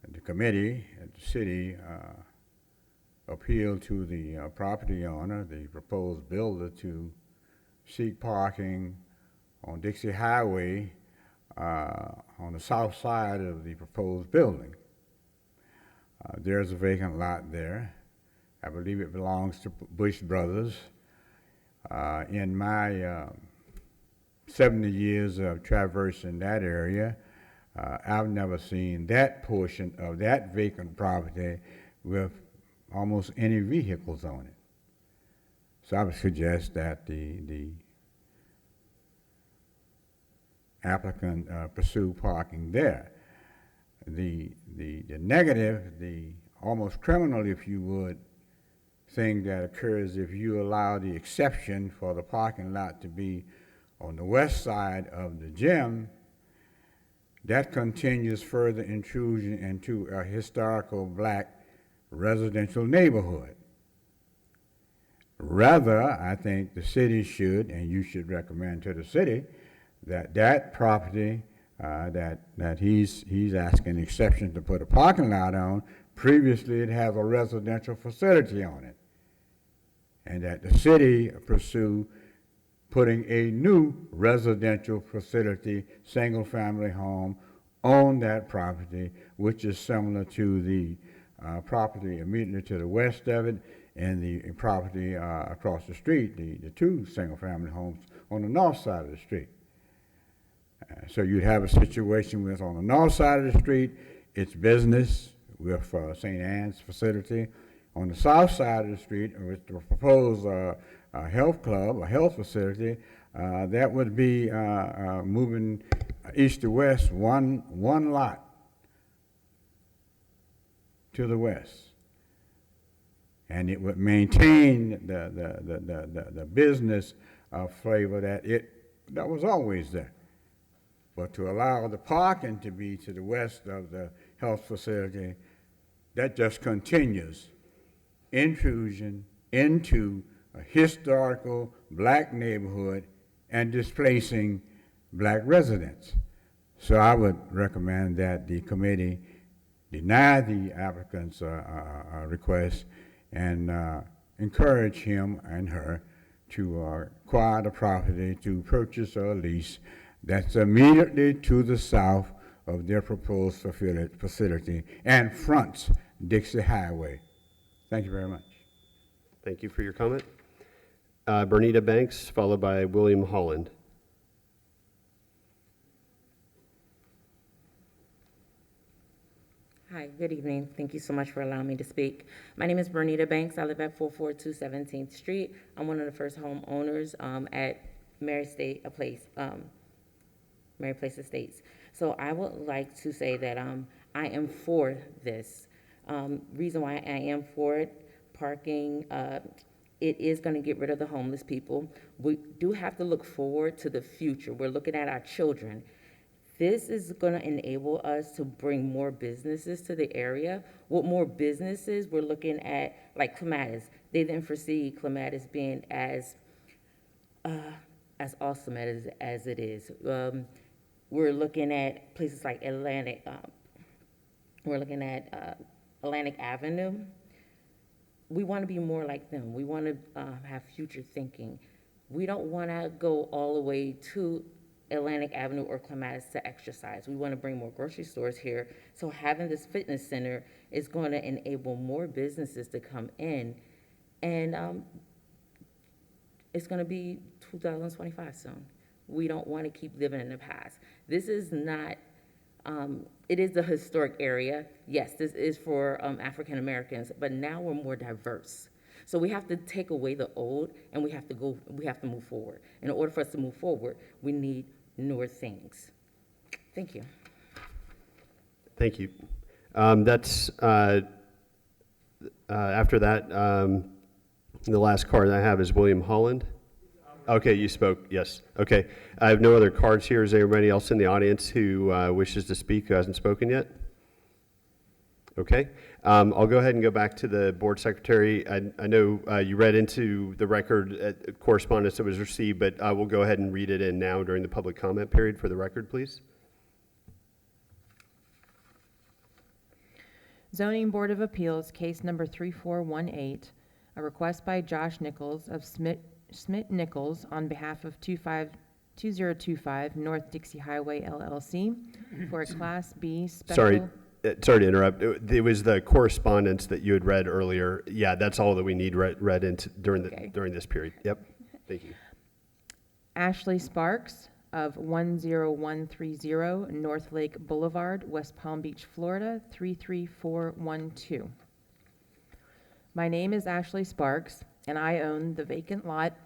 the committee, the city, appeal to the property owner, the proposed builder, to seek parking on Dixie Highway on the south side of the proposed building. There's a vacant lot there. I believe it belongs to Bush Brothers. In my 70 years of traversing that area, I've never seen that portion of that vacant property with almost any vehicles on it. So I would suggest that the applicant pursue parking there. The negative, the almost criminal, if you would, thing that occurs if you allow the exception for the parking lot to be on the west side of the gym, that continues further intrusion into a historical black residential neighborhood. Rather, I think the city should, and you should recommend to the city, that property that he's asking exception to put a parking lot on, previously it has a residential facility on it, and that the city pursue putting a new residential facility, single-family home, on that property, which is similar to the property immediately to the west of it, and the property across the street, the two single-family homes on the north side of the street. So you'd have a situation with, on the north side of the street, it's business with St. Anne's facility. On the south side of the street, with the proposed health club, a health facility, that would be moving east to west one lot. to the west. And it would maintain the business flavor that was always there. But to allow the parking to be to the west of the health facility, that just continues intrusion into a historical black neighborhood and displacing black residents. So I would recommend that the committee deny the applicant's request and encourage him and her to acquire the property to purchase or lease that's immediately to the south of their proposed facility and fronts Dixie Highway. Thank you very much. Thank you for your comment. Bernita Banks, followed by William Holland. Hi, good evening. Thank you so much for allowing me to speak. My name is Bernita Banks. I live at 442 17th Street. I'm one of the first homeowners at Mary Place Estates. So I would like to say that I am for this. Reason why I am for it, parking, it is going to get rid of the homeless people. We do have to look forward to the future. We're looking at our children. This is going to enable us to bring more businesses to the area. With more businesses, we're looking at, like Clematis. They didn't foresee Clematis being as awesome as it is. We're looking at places like Atlantic. We're looking at Atlantic Avenue. We want to be more like them. We want to have future thinking. We don't want to go all the way to Atlantic Avenue or Clematis to exercise. We want to bring more grocery stores here. So having this fitness center is going to enable more businesses to come in. And it's going to be 2025 soon. We don't want to keep living in the past. This is not, it is a historic area. Yes, this is for African Americans, but now we're more diverse. So we have to take away the old and we have to move forward. In order for us to move forward, we need newer things. Thank you. Thank you. That's, after that, the last card I have is William Holland. Okay, you spoke, yes. Okay, I have no other cards here. Is there anybody else in the audience who wishes to speak who hasn't spoken yet? Okay, I'll go ahead and go back to the board secretary. I know you read into the record correspondence that was received, but I will go ahead and read it in now during the public comment period for the record, please. Zoning Board of Appeals, case number 3418, a request by Josh Nichols of Smith Nichols on behalf of 2025 North Dixie Highway LLC for a Class B special. Sorry to interrupt. It was the correspondence that you had read earlier. Yeah, that's all that we need read into during this period. Yep. Thank you. Ashley Sparks of 10130 North Lake Boulevard, West Palm Beach, Florida 33412. My name is Ashley Sparks, and I own the vacant lot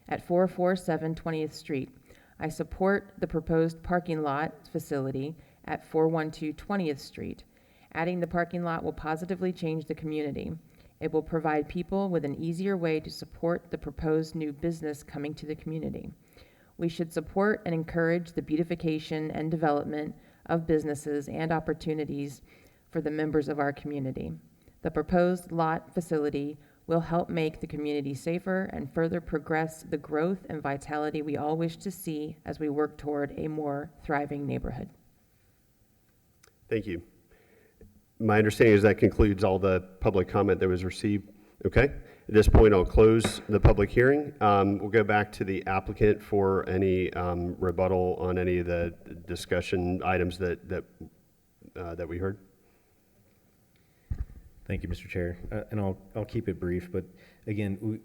at 447 20th Street. I support the proposed parking lot facility at 412 20th Street. Adding the parking lot will positively change the community. It will provide people with an easier way to support the proposed new business coming to the community. We should support and encourage the beautification and development of businesses and opportunities for the members of our community. The proposed lot facility will help make the community safer and further progress the growth and vitality we all wish to see as we work toward a more thriving neighborhood. Thank you. My understanding is that concludes all the public comment that was received. Okay. At this point, I'll close the public hearing. We'll go back to the applicant for any rebuttal on any of the discussion items that we heard. Thank you, Mr. Chair. And I'll keep it brief, but again,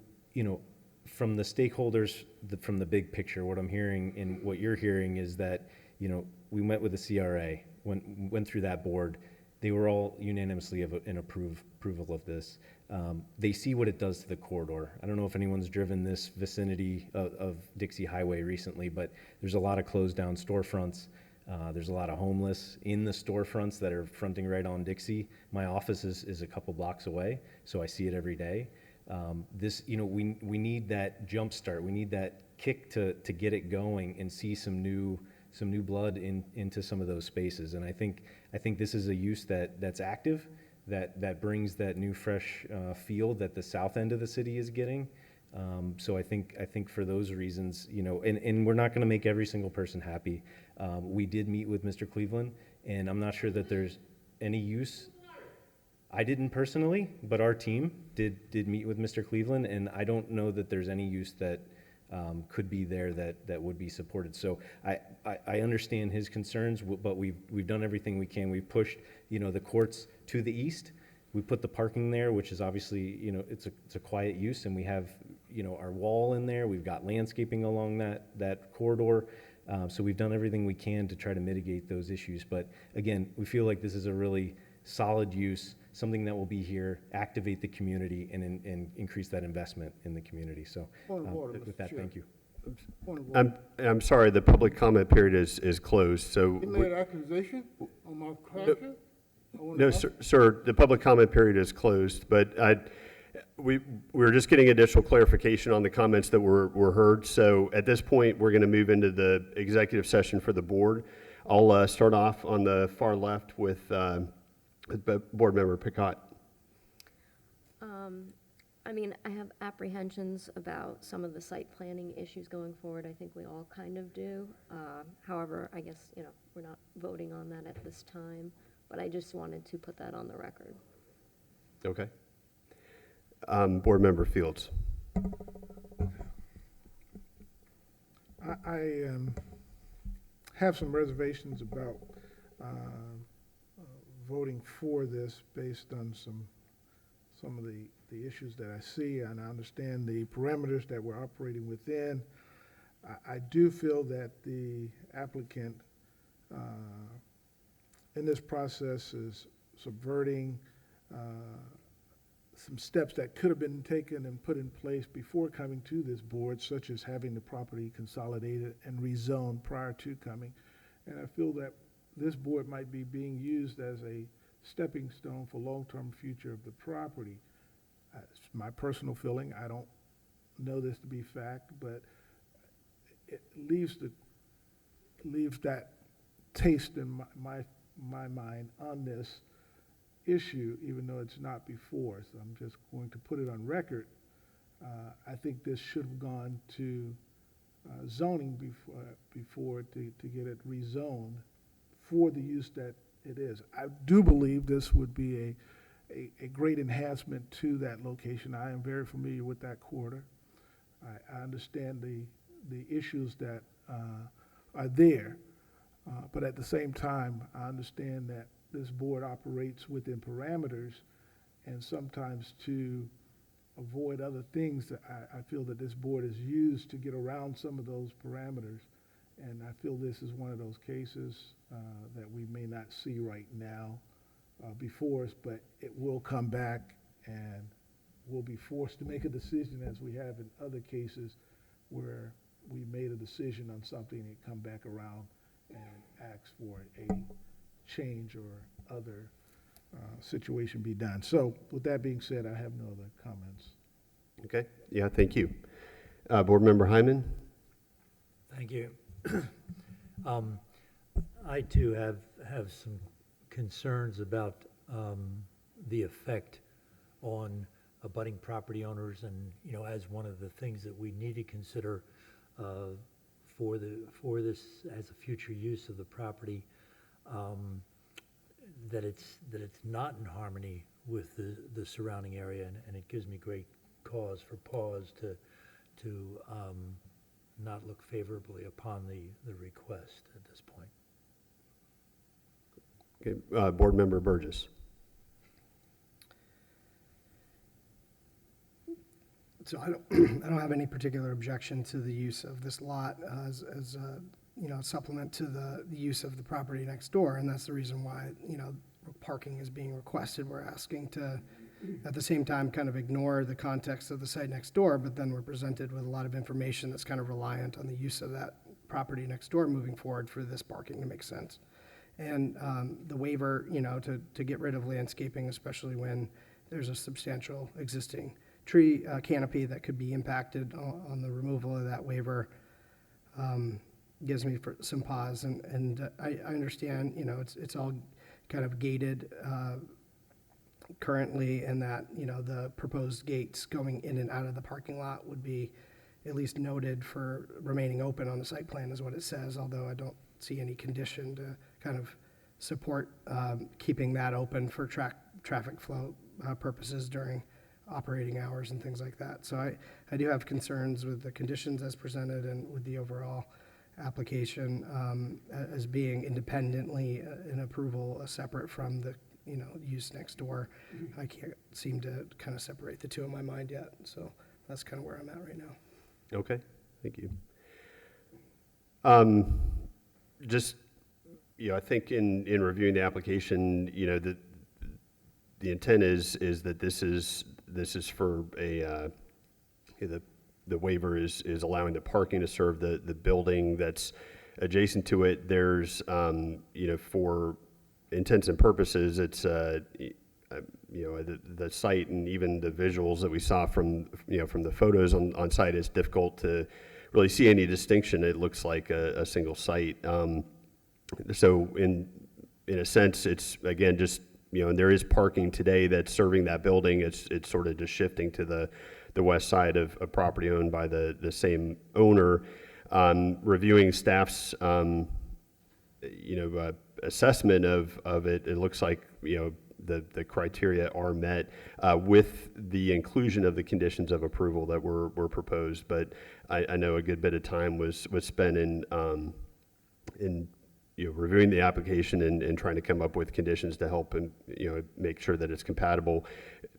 from the stakeholders, from the big picture, what I'm hearing and what you're hearing is that, we met with the CRA, went through that board. They were all unanimously in approval of this. They see what it does to the corridor. I don't know if anyone's driven this vicinity of Dixie Highway recently, but there's a lot of closed down storefronts. There's a lot of homeless in the storefronts that are fronting right on Dixie. My office is a couple blocks away, so I see it every day. We need that jump start. We need that kick to get it going and see some new blood into some of those spaces. And I think this is a use that's active, that brings that new fresh feel that the south end of the city is getting. So I think for those reasons, and we're not going to make every single person happy. We did meet with Mr. Cleveland, and I'm not sure that there's any use. I didn't personally, but our team did meet with Mr. Cleveland, and I don't know that there's any use that could be there that would be supported. So I understand his concerns, but we've done everything we can. We've pushed, the courts to the east. We put the parking there, which is obviously, it's a quiet use, and we have, our wall in there. We've got landscaping along that corridor. So we've done everything we can to try to mitigate those issues. But again, we feel like this is a really solid use, something that will be here, activate the community, and increase that investment in the community. So with that, thank you. I'm sorry, the public comment period is closed, so. You made an accusation on my character? No, sir, the public comment period is closed, but we were just getting additional clarification on the comments that were heard. So at this point, we're going to move into the executive session for the board. I'll start off on the far left with Board Member Picott. I have apprehensions about some of the site planning issues going forward. I think we all kind of do. However, I guess, we're not voting on that at this time, but I just wanted to put that on the record. Okay. Board Member Fields. I have some reservations about voting for this based on some of the issues that I see, and I understand the parameters that we're operating within. I do feel that the applicant in this process is subverting some steps that could have been taken and put in place before coming to this board, such as having the property consolidated and rezoned prior to coming. And I feel that this board might be being used as a stepping stone for long-term future of the property. It's my personal feeling. I don't know this to be fact, but it leaves that taste in my mind on this issue, even though it's not before. So I'm just going to put it on record. I think this should have gone to zoning before to get it rezoned for the use that it is. I do believe this would be a great enhancement to that location. I am very familiar with that corridor. I understand the issues that are there, but at the same time, I understand that this board operates within parameters, and sometimes to avoid other things, I feel that this board is used to get around some of those parameters, and I feel this is one of those cases that we may not see right now before us, but it will come back, and we'll be forced to make a decision, as we have in other cases where we made a decision on something and come back around and ask for a change or other situation be done. So with that being said, I have no other comments. Okay, yeah, thank you. Board Member Hyman? Thank you. I too have some concerns about the effect on abutting property owners, and as one of the things that we need to consider for this as a future use of the property, that it's not in harmony with the surrounding area, and it gives me great cause for pause to not look favorably upon the request at this point. Okay, Board Member Burgess. So I don't have any particular objection to the use of this lot as a supplement to the use of the property next door, and that's the reason why parking is being requested. We're asking to, at the same time, kind of ignore the context of the site next door, but then we're presented with a lot of information that's kind of reliant on the use of that property next door moving forward for this parking to make sense. And the waiver, you know, to get rid of landscaping, especially when there's a substantial existing tree canopy that could be impacted on the removal of that waiver, gives me some pause. And I understand, you know, it's all kind of gated currently, and that, you know, the proposed gates going in and out of the parking lot would be at least noted for remaining open on the site plan is what it says, although I don't see any condition to kind of support keeping that open for traffic flow purposes during operating hours and things like that. So I do have concerns with the conditions as presented and with the overall application as being independently an approval separate from the, you know, use next door. I can't seem to kind of separate the two in my mind yet. So that's kind of where I'm at right now. Okay, thank you. Just, you know, I think in reviewing the application, you know, the intent is that this is for a, the waiver is allowing the parking to serve the building that's adjacent to it. There's, you know, for intents and purposes, it's, you know, the site and even the visuals that we saw from, you know, from the photos on site, it's difficult to really see any distinction. It looks like a single site. So in a sense, it's, again, just, you know, and there is parking today that's serving that building. It's sort of just shifting to the west side of a property owned by the same owner. Reviewing staff's, you know, assessment of it, it looks like, you know, the criteria are met with the inclusion of the conditions of approval that were proposed. But I know a good bit of time was spent in you know, reviewing the application and trying to come up with conditions to help and, you know, make sure that it's compatible.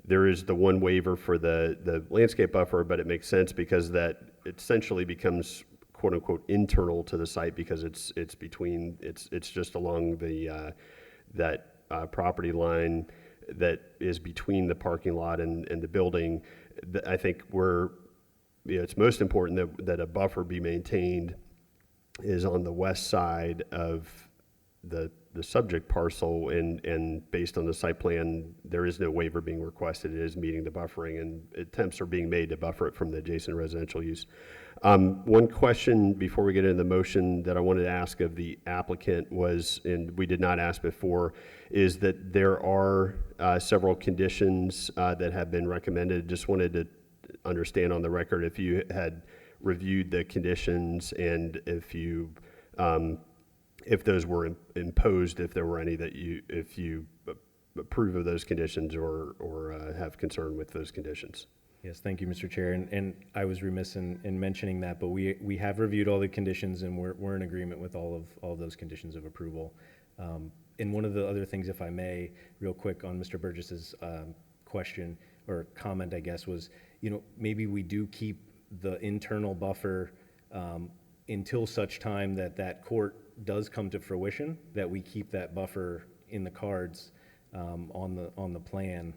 There is the one waiver for the landscape buffer, but it makes sense because that essentially becomes quote unquote internal to the site because it's between, it's just along the that property line that is between the parking lot and the building. I think you know, it's most important that a buffer be maintained is on the west side of the subject parcel, and based on the site plan, there is no waiver being requested. It is meeting the buffering, and attempts are being made to buffer it from the adjacent residential use. One question before we get into the motion that I wanted to ask of the applicant was, and we did not ask before, is that there are several conditions that have been recommended. Just wanted to understand on the record if you had reviewed the conditions and if those were imposed, if there were any that if you approve of those conditions or have concern with those conditions. Yes, thank you, Mr. Chair. And I was remiss in mentioning that, but we have reviewed all the conditions and we're in agreement with all of those conditions of approval. And one of the other things, if I may, real quick on Mr. Burgess's question or comment, I guess, was, you know, maybe we do keep the internal buffer until such time that court does come to fruition, that we keep that buffer in the cards on the plan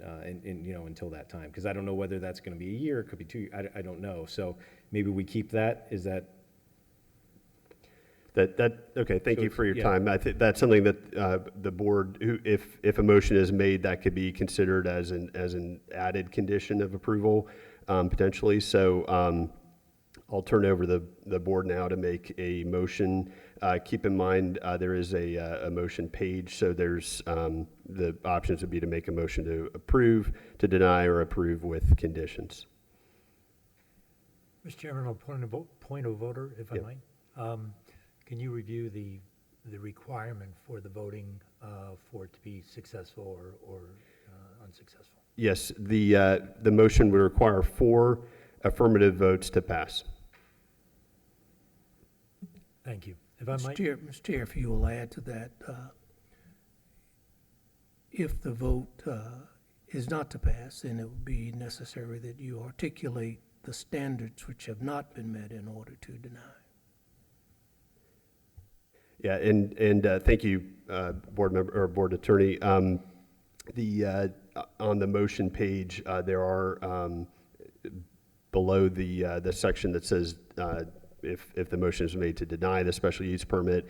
and you know, until that time, because I don't know whether that's going to be a year, it could be 2 years, I don't know. So maybe we keep that. Is that okay? Thank you for your yeah. time. I think that's something that the board, if a motion is made, that could be considered as an added condition of approval potentially. So I'll turn over the board now to make a motion. Keep in mind there is a motion page, so there's the options would be to make a motion to approve, to deny, or approve with conditions. Mr. Chairman, on point of order, if I might. Can you review the requirement for the voting for it to be successful or unsuccessful? Yes, the motion would require 4 affirmative votes to pass. Thank you. If I might. Mr. Chair, if you will add to that, if the vote is not to pass, then it would be necessary that you articulate the standards which have not been met in order to deny. Yeah, and thank you, board member or board attorney. On the motion page, there are below the section that says if the motion is made to deny the special use permit,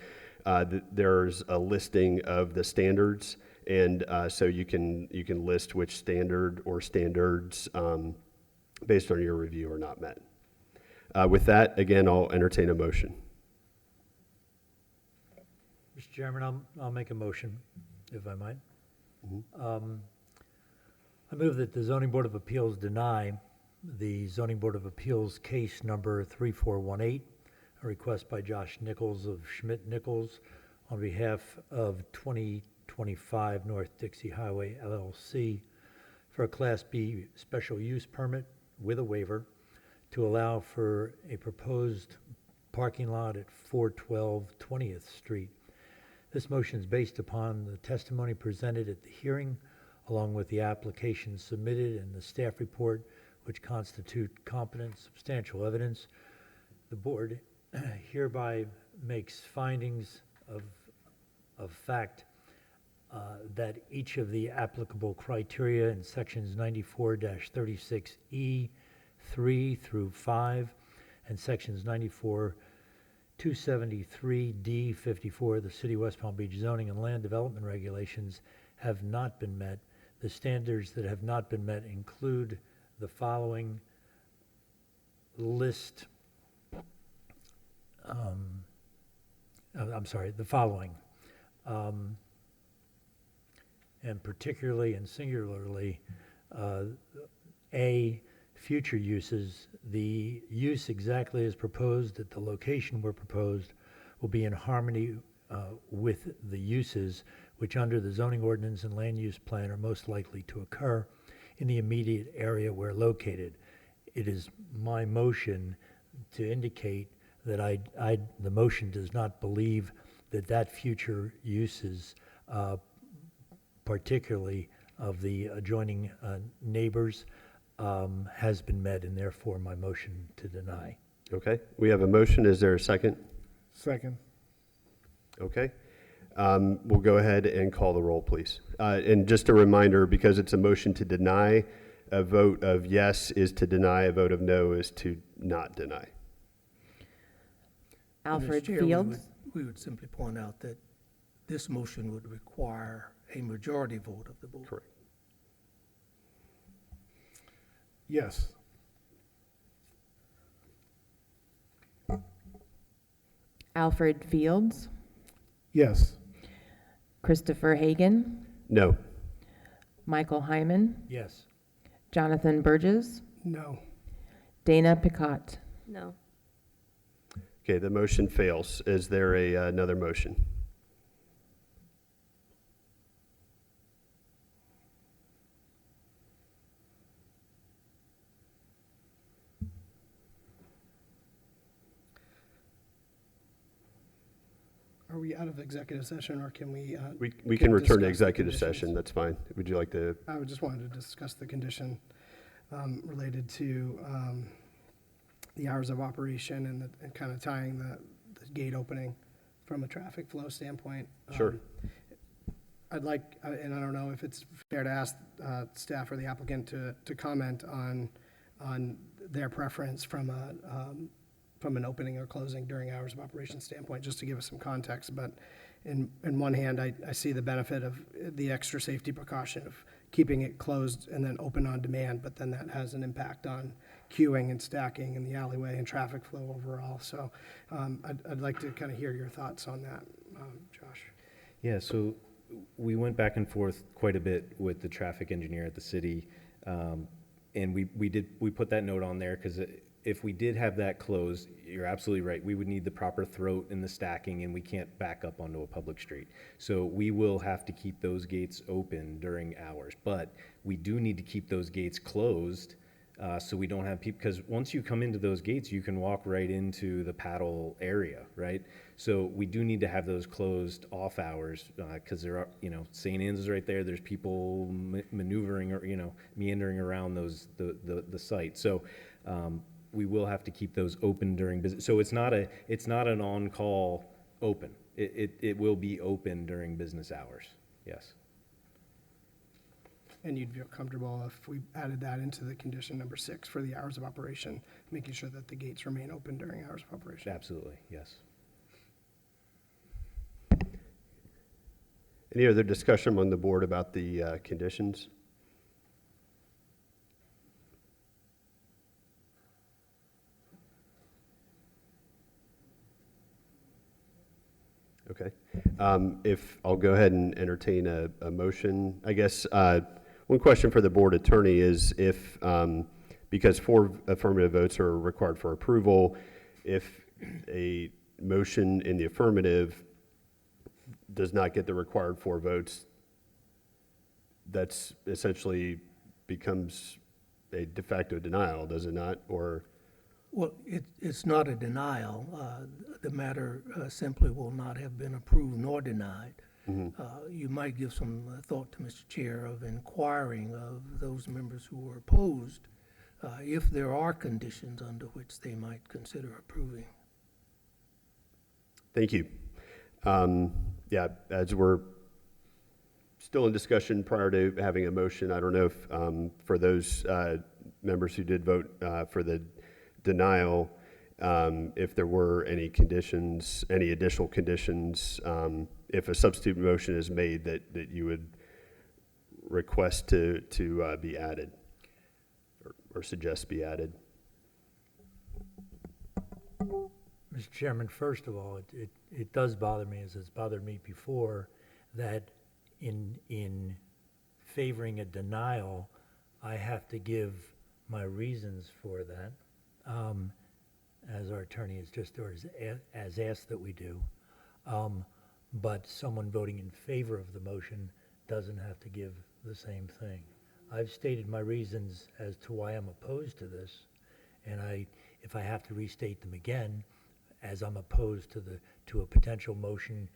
there's a listing of the standards, and so you can list which standard or standards based on your review are not met. With that, again, I'll entertain a motion. Mr. Chairman, I'll make a motion, if I might. I move that the Zoning Board of Appeals deny the Zoning Board of Appeals case number 3418, a request by Josh Nichols of Schmidt Nichols on behalf of 2025 North Dixie Highway LLC for a Class B special use permit with a waiver to allow for a proposed parking lot at 412 20th Street. This motion is based upon the testimony presented at the hearing, along with the application submitted and the staff report, which constitute competent, substantial evidence. The board hereby makes findings of fact that each of the applicable criteria in sections 94-36E 3 through 5 and sections 273D 54 of the City of West Palm Beach Zoning and Land Development Regulations have not been met. The standards that have not been met include the following list. The following. And particularly and singularly, A, future uses. The use exactly as proposed at the location where proposed will be in harmony with the uses which under the zoning ordinance and land use plan are most likely to occur in the immediate area where located. It is my motion to indicate that the motion does not believe that future uses, particularly of the adjoining neighbors, has been met, and therefore my motion to deny. Okay, we have a motion. Is there a second? Second. Okay. We'll go ahead and call the roll, please. And just a reminder, because it's a motion to deny, a vote of yes is to deny, a vote of no is to not deny. Alfred Mr. Chair, Fields? we would simply point out that this motion would require a majority vote of the board. Correct. Yes. Alfred Fields? Yes. Christopher Hagan? No. Michael Hyman? Yes. Jonathan Burgess? No. Dana Picott? No. Okay, the motion fails. Is there another motion? Are we out of executive session, or can we? We can return to discuss the executive conditions? session. That's fine. Would you like to? I would just wanted to discuss the condition related to the hours of operation and kind of tying the gate opening from a traffic flow standpoint. Sure. I'd like, and I don't know if it's fair to ask staff or the applicant to comment on their preference from an opening or closing during hours of operation standpoint, just to give us some context. But in one hand, I see the benefit of the extra safety precaution of keeping it closed and then open on demand, but then that has an impact on queuing and stacking in the alleyway and traffic flow overall. So I'd like to kind of hear your thoughts on that, Josh. Yeah, so we went back and forth quite a bit with the traffic engineer at the city, and we put that note on there because if we did have that closed, you're absolutely right. We would need the proper throat and the stacking, and we can't back up onto a public street. So we will have to keep those gates open during hours, but we do need to keep those gates closed so we don't have people, because once you come into those gates, you can walk right into the paddle area, right? So we do need to have those closed off hours because there are, St. Anne's is right there. There's people maneuvering or, meandering around the site. So we will have to keep those open during business. So it's not an on-call open. It will be open during business hours. Yes. And you'd feel comfortable if we added that into the condition number 6 for the hours of operation, making sure that the gates remain open during hours of operation. Absolutely, yes. Any other discussion among the board about the conditions? Okay. If, I'll go ahead and entertain a motion. I guess one question for the board attorney is if, because 4 affirmative votes are required for approval, if a motion in the affirmative does not get the required 4 votes, that's essentially becomes a de facto denial, does it not? Or Well, it's not a denial. The matter simply will not have been approved nor denied. You might give some thought to Mr. Chair of inquiring of those members who were opposed if there are conditions under which they might consider approving. Thank you. Yeah, as we're still in discussion prior to having a motion, I don't know if for those members who did vote for the denial, if there were any conditions, any additional conditions, if a substitute motion is made that you would request to be added or suggest be added. Mr. Chairman, first of all, it does bother me, as it's bothered me before, that in favoring a denial, I have to give my reasons for that, as our attorney has just, or as asked that we do. But someone voting in favor of the motion doesn't have to give the same thing. I've stated my reasons as to why I'm opposed to this, and if I have to restate them again, as I'm opposed to a potential motion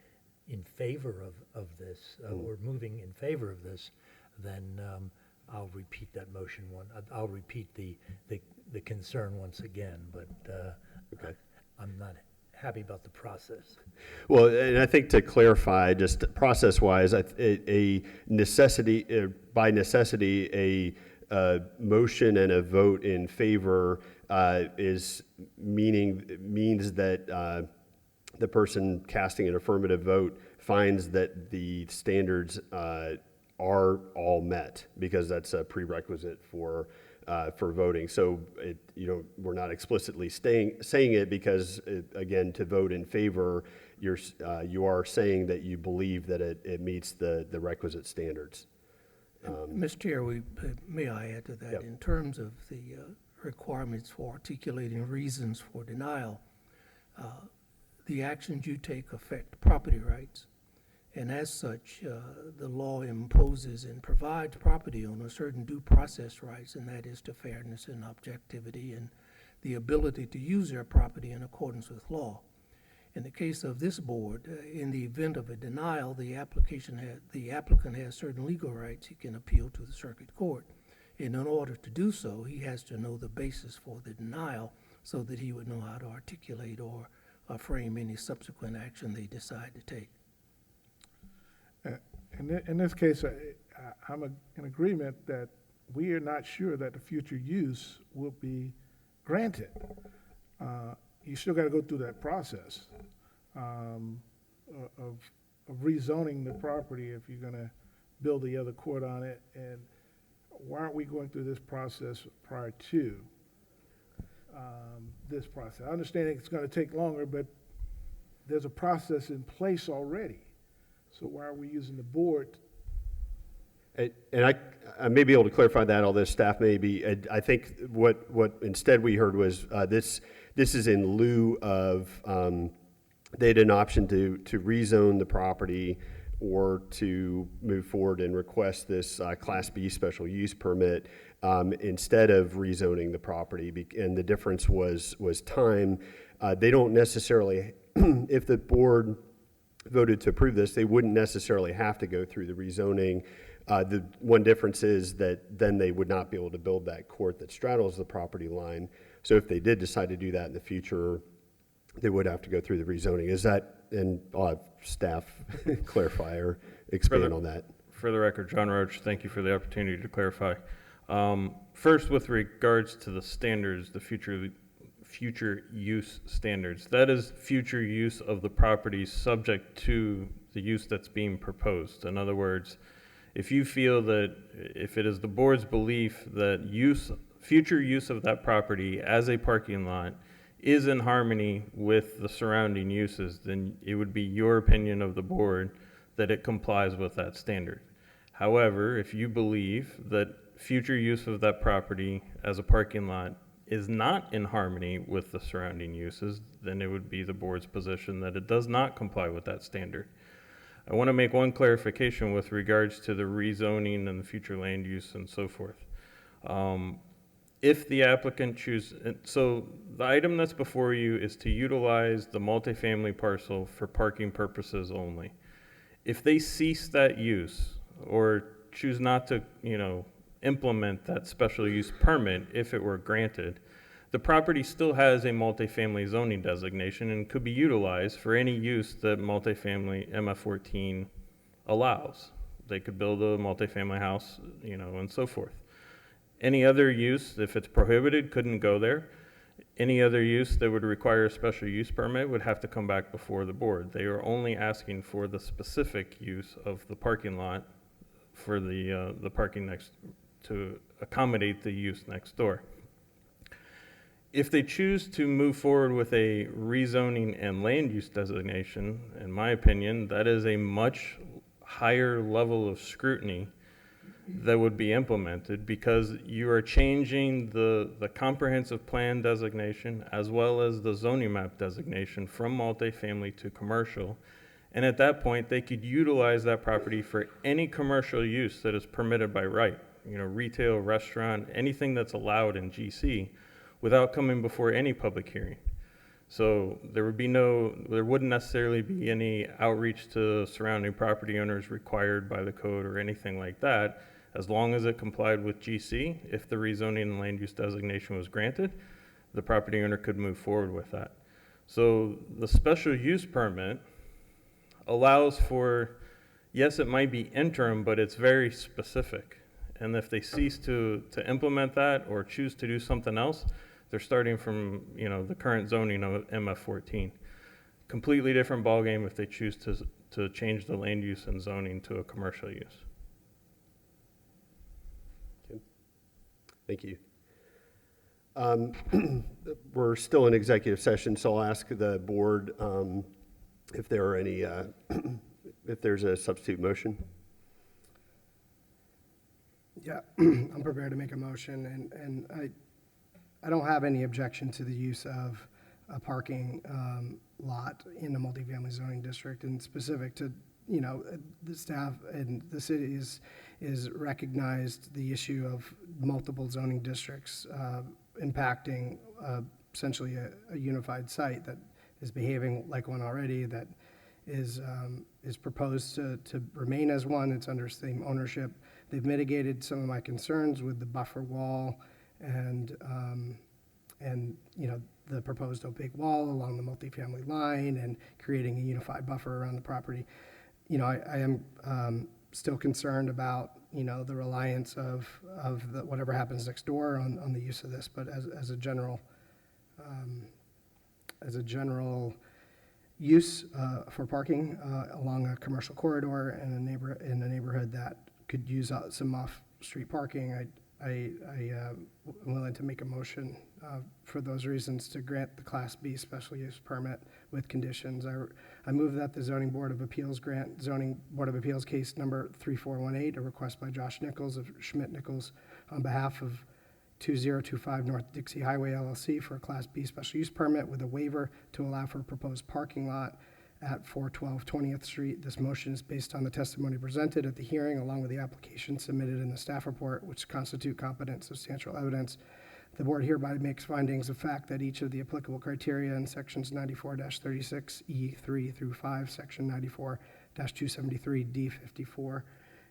in favor of this, or moving in favor of this, then I'll repeat that motion I'll repeat the concern once again, but Okay. I'm not happy about the process. Well, and I think to clarify, just process-wise, a necessity, by necessity, a motion and a vote in favor means that the person casting an affirmative vote finds that the standards are all met, because that's a prerequisite for voting. So we're not explicitly saying it because, again, to vote in favor, you are saying that you believe that it meets the requisite standards. Mr. Chair, may I add to that? Yep. In terms of the requirements for articulating reasons for denial, the actions you take affect property rights. And as such, the law imposes and provides property owners certain due process rights, and that is to fairness and objectivity and the ability to use their property in accordance with law. In the case of this board, in the event of a denial, the applicant has certain legal rights. He can appeal to the circuit court. And in order to do so, he has to know the basis for the denial so that he would know how to articulate or frame any subsequent action they decide to take. In this case, I'm in agreement that we are not sure that the future use will be granted. You still got to go through that process of rezoning the property if you're going to build the other court on it. And why aren't we going through this process prior to this process? I understand it's going to take longer, but there's a process in place already. So why are we using the board? And I may be able to clarify that, although staff may be. I think what instead we heard was this is in lieu of they had an option to rezone the property or to move forward and request this Class B special use permit instead of rezoning the property. And the difference was time. They don't necessarily, if the board voted to approve this, they wouldn't necessarily have to go through the rezoning. The one difference is that then they would not be able to build that court that straddles the property line. So if they did decide to do that in the future, they would have to go through the rezoning. Is that, and I'll have staff clarify or expand on that. For the record, John Roach, thank you for the opportunity to clarify. First, with regards to the standards, the future use standards, that is future use of the property subject to the use that's being proposed. In other words, if you feel that, if it is the board's belief that future use of that property as a parking lot is in harmony with the surrounding uses, then it would be your opinion of the board that it complies with that standard. However, if you believe that future use of that property as a parking lot is not in harmony with the surrounding uses, then it would be the board's position that it does not comply with that standard. I want to make one clarification with regards to the rezoning and the future land use and so forth. If the applicant so the item that's before you is to utilize the multifamily parcel for parking purposes only. If they cease that use or choose not to, implement that special use permit if it were granted, the property still has a multifamily zoning designation and could be utilized for any use that multifamily MF14 allows. They could build a multifamily house, and so forth. Any other use, if it's prohibited, couldn't go there. Any other use that would require a special use permit would have to come back before the board. They are only asking for the specific use of the parking lot for the parking next to accommodate the use next door. If they choose to move forward with a rezoning and land use designation, in my opinion, that is a much higher level of scrutiny that would be implemented, because you are changing the comprehensive plan designation as well as the zoning map designation from multifamily to commercial. And at that point, they could utilize that property for any commercial use that is permitted by right, retail, restaurant, anything that's allowed in GC without coming before any public hearing. So there wouldn't necessarily be any outreach to surrounding property owners required by the code or anything like that. As long as it complied with GC, if the rezoning and land use designation was granted, the property owner could move forward with that. So the special use permit allows for, yes, it might be interim, but it's very specific. And if they cease to implement that or choose to do something else, they're starting from, the current zoning of MF14. Completely different ballgame if they choose to change the land use and zoning to a commercial use. Thank you. We're still in executive session, so I'll ask the board if there are any, if there's a substitute motion. Yeah, I'm prepared to make a motion, and I don't have any objection to the use of a parking lot in the multifamily zoning district, and specific to, the staff and the city is recognized the issue of multiple zoning districts impacting essentially a unified site that is behaving like one already, that is proposed to remain as one. It's under same ownership. They've mitigated some of my concerns with the buffer wall and the proposed opaque wall along the multifamily line and creating a unified buffer around the property. I am still concerned about, the reliance of whatever happens next door on the use of this, but as a general use for parking along a commercial corridor and in a neighborhood that could use some off-street parking, I'm willing to make a motion for those reasons to grant the Class B special use permit with conditions. I move that the Zoning Board of Appeals grant Zoning Board of Appeals case number 3418, a request by Josh Nichols of Schmidt Nichols on behalf of 2025 North Dixie Highway LLC for a Class B special use permit with a waiver to allow for a proposed parking lot at 412 20th Street. This motion is based on the testimony presented at the hearing, along with the application submitted in the staff report, which constitute competent substantial evidence. The board hereby makes findings of fact that each of the applicable criteria in sections 94-36E3 through 5, section 94-273D54,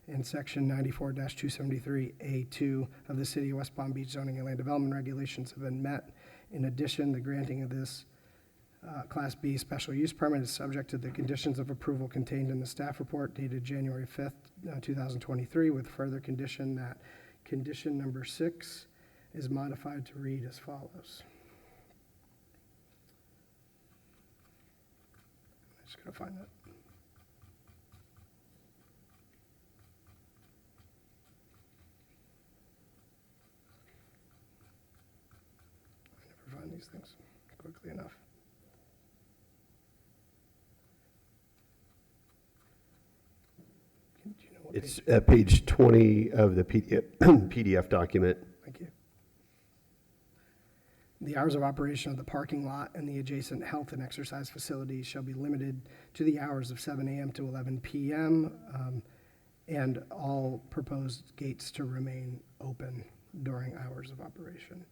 and section 94-273A2 of the City of West Palm Beach Zoning and Land Development Regulations have been met. In addition, the granting of this Class B special use permit is subject to the conditions of approval contained in the staff report dated January 5th, 2023, with further condition that condition number 6 is modified to read as follows. I'm just going to find that. I never find these things quickly enough. Do you know what It's page? at page 20 of the PDF document. Thank you. The hours of operation of the parking lot and the adjacent health and exercise facilities shall be limited to the hours of 7 a.m. to 11 p.m., and all proposed gates to remain open during hours of operation.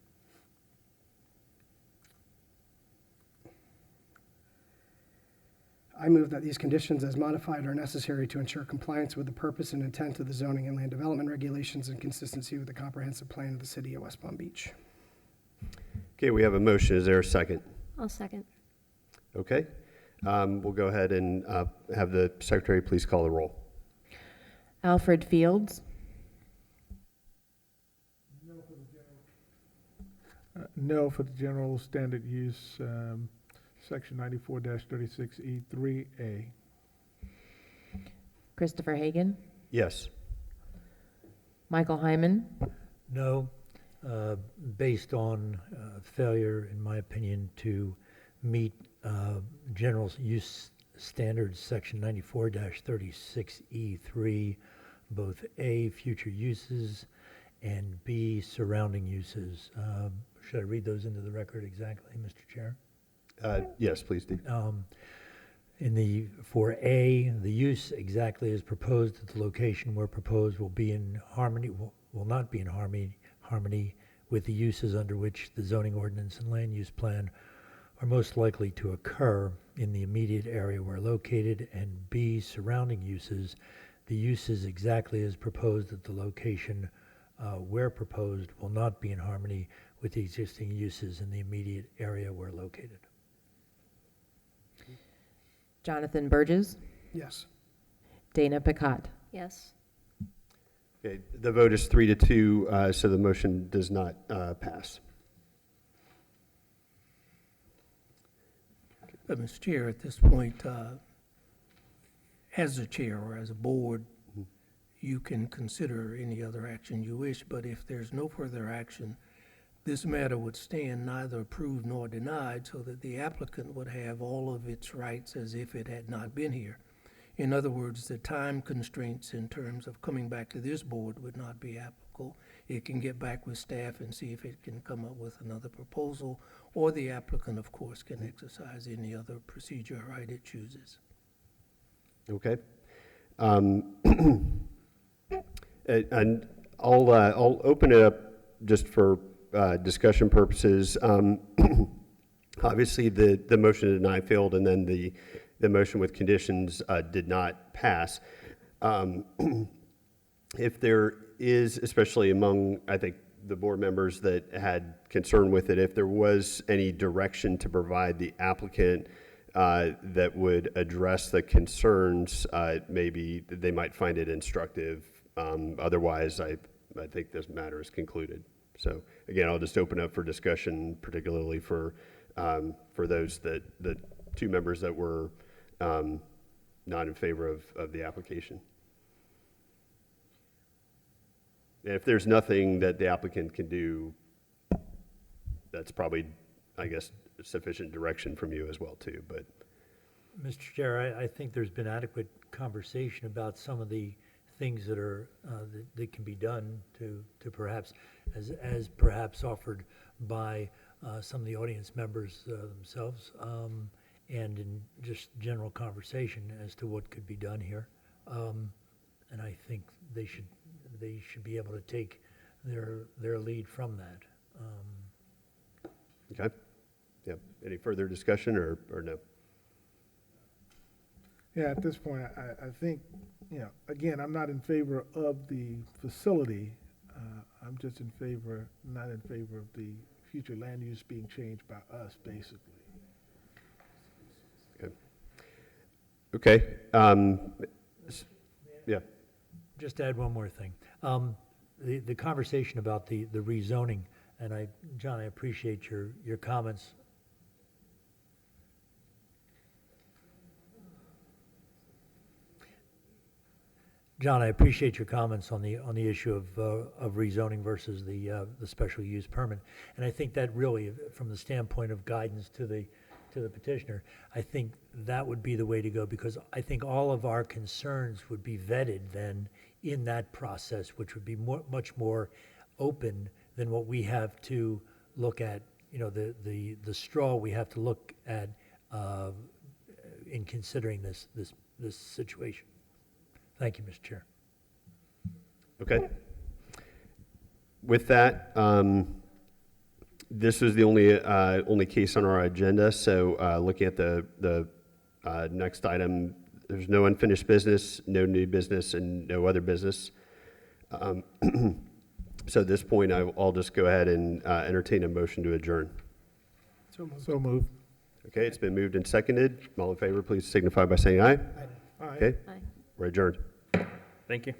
I move that these conditions as modified are necessary to ensure compliance with the purpose and intent of the zoning and land development regulations and consistency with the comprehensive plan of the city of West Palm Beach. Okay, we have a motion. Is there a second? I'll second. Okay. We'll go ahead and have the secretary please call the roll. Alfred Fields, No for the general standard use, section 94-36E3A. Christopher Hagan, Yes. Michael Hyman, No, based on failure, in my opinion, to meet general use standards, section 94-36E3, both A, future uses, and B, surrounding uses. Should I read those into the record exactly, Mr. Chair? Yes, please do. For A, the use exactly as proposed at the location where proposed will be in harmony, will not be in harmony with the uses under which the zoning ordinance and land use plan are most likely to occur in the immediate area where located, and B, surrounding uses, the uses exactly as proposed at the location where proposed will not be in harmony with the existing uses in the immediate area where located. Jonathan Burgess, Yes. Dana Picat. Yes. Okay, the vote is 3-2, so the motion does not pass. Mr. Chair, at this point, as a chair or as a board, you can consider any other action you wish, but if there's no further action, this matter would stand neither approved nor denied, so that the applicant would have all of its rights as if it had not been here. In other words, the time constraints in terms of coming back to this board would not be applicable. It can get back with staff and see if it can come up with another proposal, or the applicant, of course, can exercise any other procedure right it chooses. Okay. And I'll open it up just for discussion purposes. Obviously, the motion to deny failed, and then the motion with conditions did not pass. If there is, especially among, I think, the board members that had concern with it, if there was any direction to provide the applicant that would address the concerns, maybe they might find it instructive. Otherwise, I think this matter is concluded. So again, I'll just open up for discussion, particularly for those the two members that were not in favor of the application. And if there's nothing that the applicant can do, that's probably, I guess, sufficient direction from you as well too. But Mr. Chair, I think there's been adequate conversation about some of the things that are that can be done to perhaps, as perhaps offered by some of the audience members themselves, and in just general conversation as to what could be done here. And I think they should be able to take their lead from that. okay, yeah. Any further discussion or no? Yeah, at this point, I think, again, I'm not in favor of the facility. I'm just not in favor of the future land use being changed by us, basically. Okay. Yeah. Just add one more thing. The conversation about the rezoning, and John, I appreciate your comments. John, I appreciate your comments on the issue of rezoning versus the special use permit. And I think that really, from the standpoint of guidance to the petitioner, I think that would be the way to go, because I think all of our concerns would be vetted then in that process, which would be much more open than what we have to look at, the straw we have to look at in considering this situation. Thank you, Mr. Chair. Okay. With that, this is the only case on our agenda. So looking at the next item, there's no unfinished business, no new business, and no other business. So at this point, I'll just go ahead and entertain a motion to adjourn. So moved. Okay, it's been moved and seconded. All in favor, please signify by saying aye. Aye. Okay, Aye. we're adjourned. Thank you.